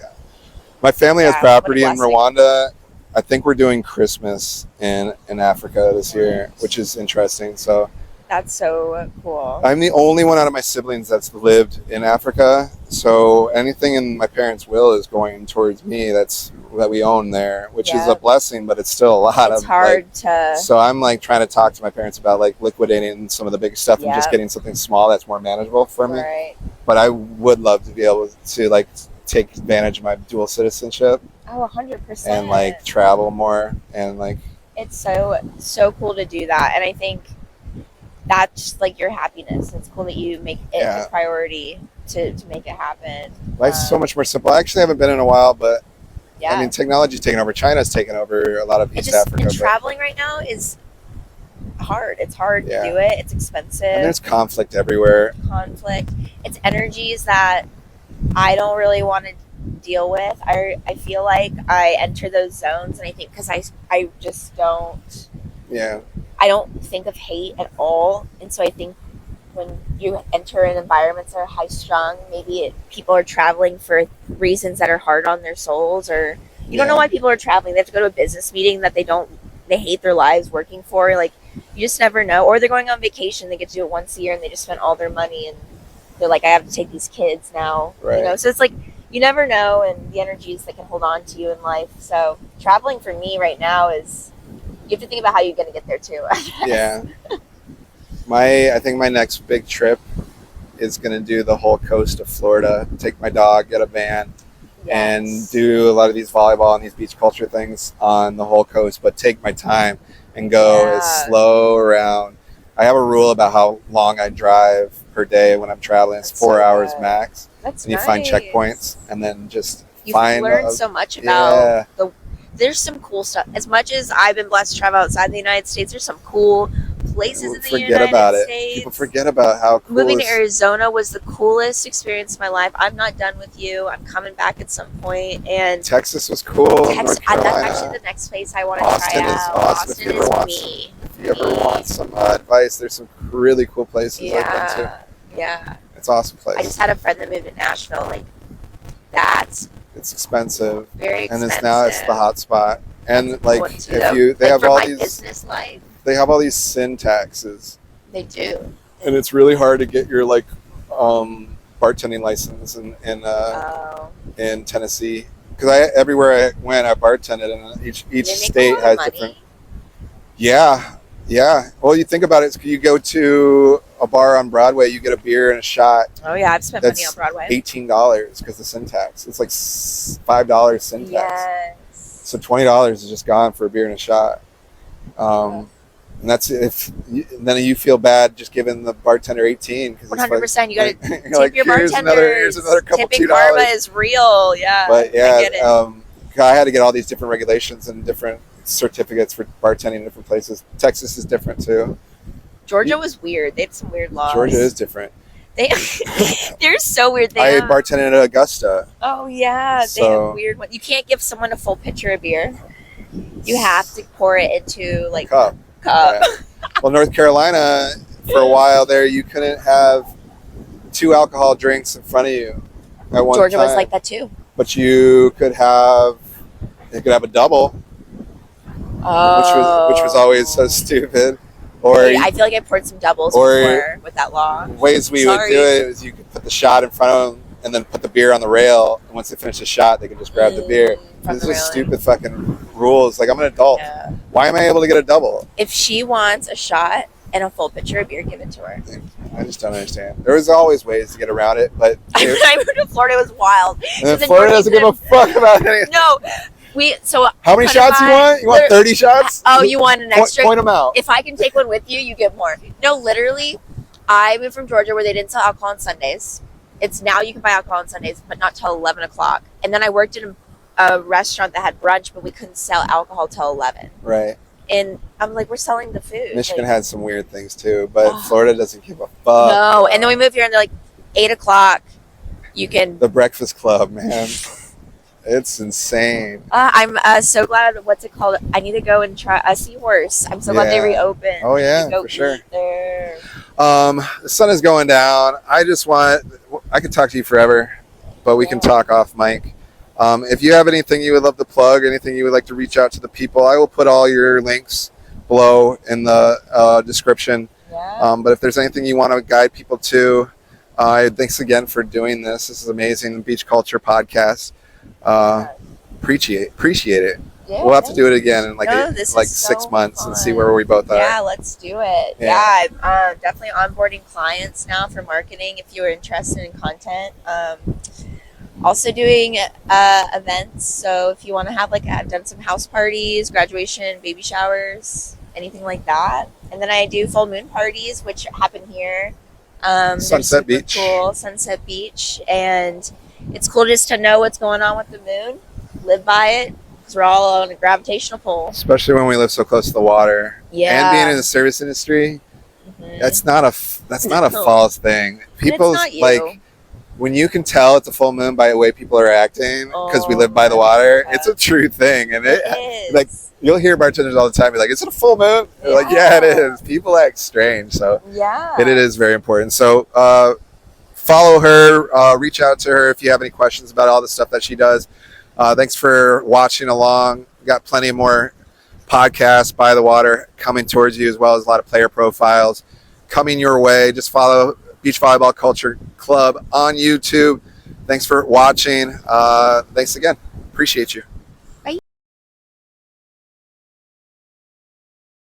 My family has property in Rwanda. I think we're doing Christmas in Africa this year, which is interesting. So That's so cool. I'm the only one out of my siblings that's lived in Africa, so anything in my parents' will is going towards me. That we own there, which is a blessing, but it's still a lot it's of hard to. So I'm like trying to talk to my parents about like liquidating some of the big stuff and just getting something small that's more manageable for me. Right. But I would love to be able to like take advantage of my dual citizenship. Oh, 100%. And like travel more and like. It's so cool to do that, and I think that's like your happiness. It's cool that you make it a priority to make it happen. Life's so much more simple. I actually haven't been in a while, but yeah. I mean, technology's taken over. China's taken over a lot of East Africa. And traveling right now is hard. It's hard to do it. It's expensive. And there's conflict everywhere. It's energies that I don't really want to deal with. I feel like I enter those zones, and I think because I just don't. Yeah. I don't think of hate at all, and so I think when you enter in environments that are high strung, maybe people are traveling for reasons that are hard on their souls, or you don't know why people are traveling. They have to go to a business meeting that they hate their lives working for. Like, you just never know. Or they're going on vacation. They get to do it once a year, and they just spent all their money, and they're like, I have to take these kids now. Right. You know, so it's like you never know, and the energies that can hold on to you in life. So traveling for me right now is. You have to think about how you're going to get there too. Yeah. I think my next big trip is going to do the whole coast of Florida. Take my dog, get a van, and do a lot of these volleyball and these beach culture things on the whole coast. But take my time and go as slow around. I have a rule about how long I drive per day when I'm traveling. It's 4 hours max. That's and you find checkpoints and then just you learn so much about There's some cool stuff. As much as I've been blessed to travel outside the United States, there's some cool places in the United States. People forget about how cool moving to Arizona was the coolest experience of my life. I'm not done with you. I'm coming back at some point. And Texas was cool. That's actually the next place I want to try out. Austin is me. If you ever want some advice, there's some really cool places I've been to. Yeah. It's an awesome place. I just had a friend that moved to Nashville. Like, it's expensive. Very expensive. And now it's the hot spot. And like they have all these business life. They have all these sin taxes. They do. And it's really hard to get your like bartending license in Tennessee because everywhere I went I bartended and each state has different. Yeah. Well, you think about it. You go to a bar on Broadway, you get a beer and a shot. Oh yeah, I've spent money on Broadway. $18 because the sin tax. It's like $5 sin tax. Yes. So $20 is just gone for a beer and a shot. And that's then you feel bad just giving the bartender 18 because 100%. You got to tip like, your bartenders. Here's another couple Tipping $2. karma is real. Yeah. But yeah, I get it. I had to get all these different regulations and different certificates for bartending in different places. Texas is different too. Georgia was weird. They had some weird laws. Georgia is different. They're so weird. I bartended at Augusta. Oh yeah, they have weird ones. You can't give someone a full pitcher of beer. You have to pour it into like cup. Yeah. Well, North Carolina, for a while there, you couldn't have 2 alcohol drinks in front of you at one Georgia time. was like that too. But you could have a double. Oh. Which was always so stupid. Or I feel like I poured some doubles before with that law. Ways we would do it is you could put the shot in front of them and then put the beer on the rail. And once they finish the shot, they can just grab the beer. These are stupid fucking rules. Like, I'm an adult. Yeah. Why am I able to get a double? If she wants a shot and a full pitcher of beer, give it to her. I just don't understand. There was always ways to get around it, but I moved to Florida. It was wild. And then Florida doesn't give a fuck about anything. No. How many shots you want? You want 30 shots? Oh, you want an extra? Point them out. If I can take one with you, you get more. No, literally, I moved from Georgia where they didn't sell alcohol on Sundays. It's now you can buy alcohol on Sundays, but not till 11 o'clock. And then I worked in a restaurant that had brunch, but we couldn't sell alcohol till 11. Right. And I'm like, we're selling the food. Michigan had some weird things too, but Florida doesn't give a fuck. No, and then we moved here and they're like, 8 o'clock, you can. The Breakfast Club, man. It's insane. I'm so glad. What's it called? I need to go and try a seahorse. I'm so glad they reopened. Oh yeah, for sure. There. The sun is going down. I could talk to you forever, but we can talk off mic. If you have anything you would love to plug, anything you would like to reach out to the people, I will put all your links below in the description. Yeah. But if there's anything you want to guide people to, thanks again for doing this. This is amazing. Beach Culture Podcast. Appreciate it. Yeah, We'll have to do it again in like this like is 6 so months fun. and see where we both are. Yeah, let's do it. Yeah. I'm definitely onboarding clients now for marketing if you are interested in content. Also doing events. So if you want to have I've done some house parties, graduation, baby showers, anything like that. And then I do full moon parties, which happen here. Sunset Beach. Cool. Sunset Beach. And it's cool just to know what's going on with the moon, live by it, because we're all on a gravitational pull. Especially when we live so close to the water. Yeah. And being in the service industry, that's not a false thing. People's when you can tell it's a full moon by the way people are acting because we live by the water, it's a true thing. And it is. You'll hear bartenders all the time be like, "Is it a full moon?" They're like, "Yeah, it is." People act strange, so it is very important. So follow her, reach out to her if you have any questions about all the stuff that she does. Thanks for watching along. We got plenty of more podcasts by the water coming towards you, as well as a lot of player profiles coming your way. Just follow Beach Volleyball Culture Club on YouTube. Thanks for watching. Thanks again. Appreciate you.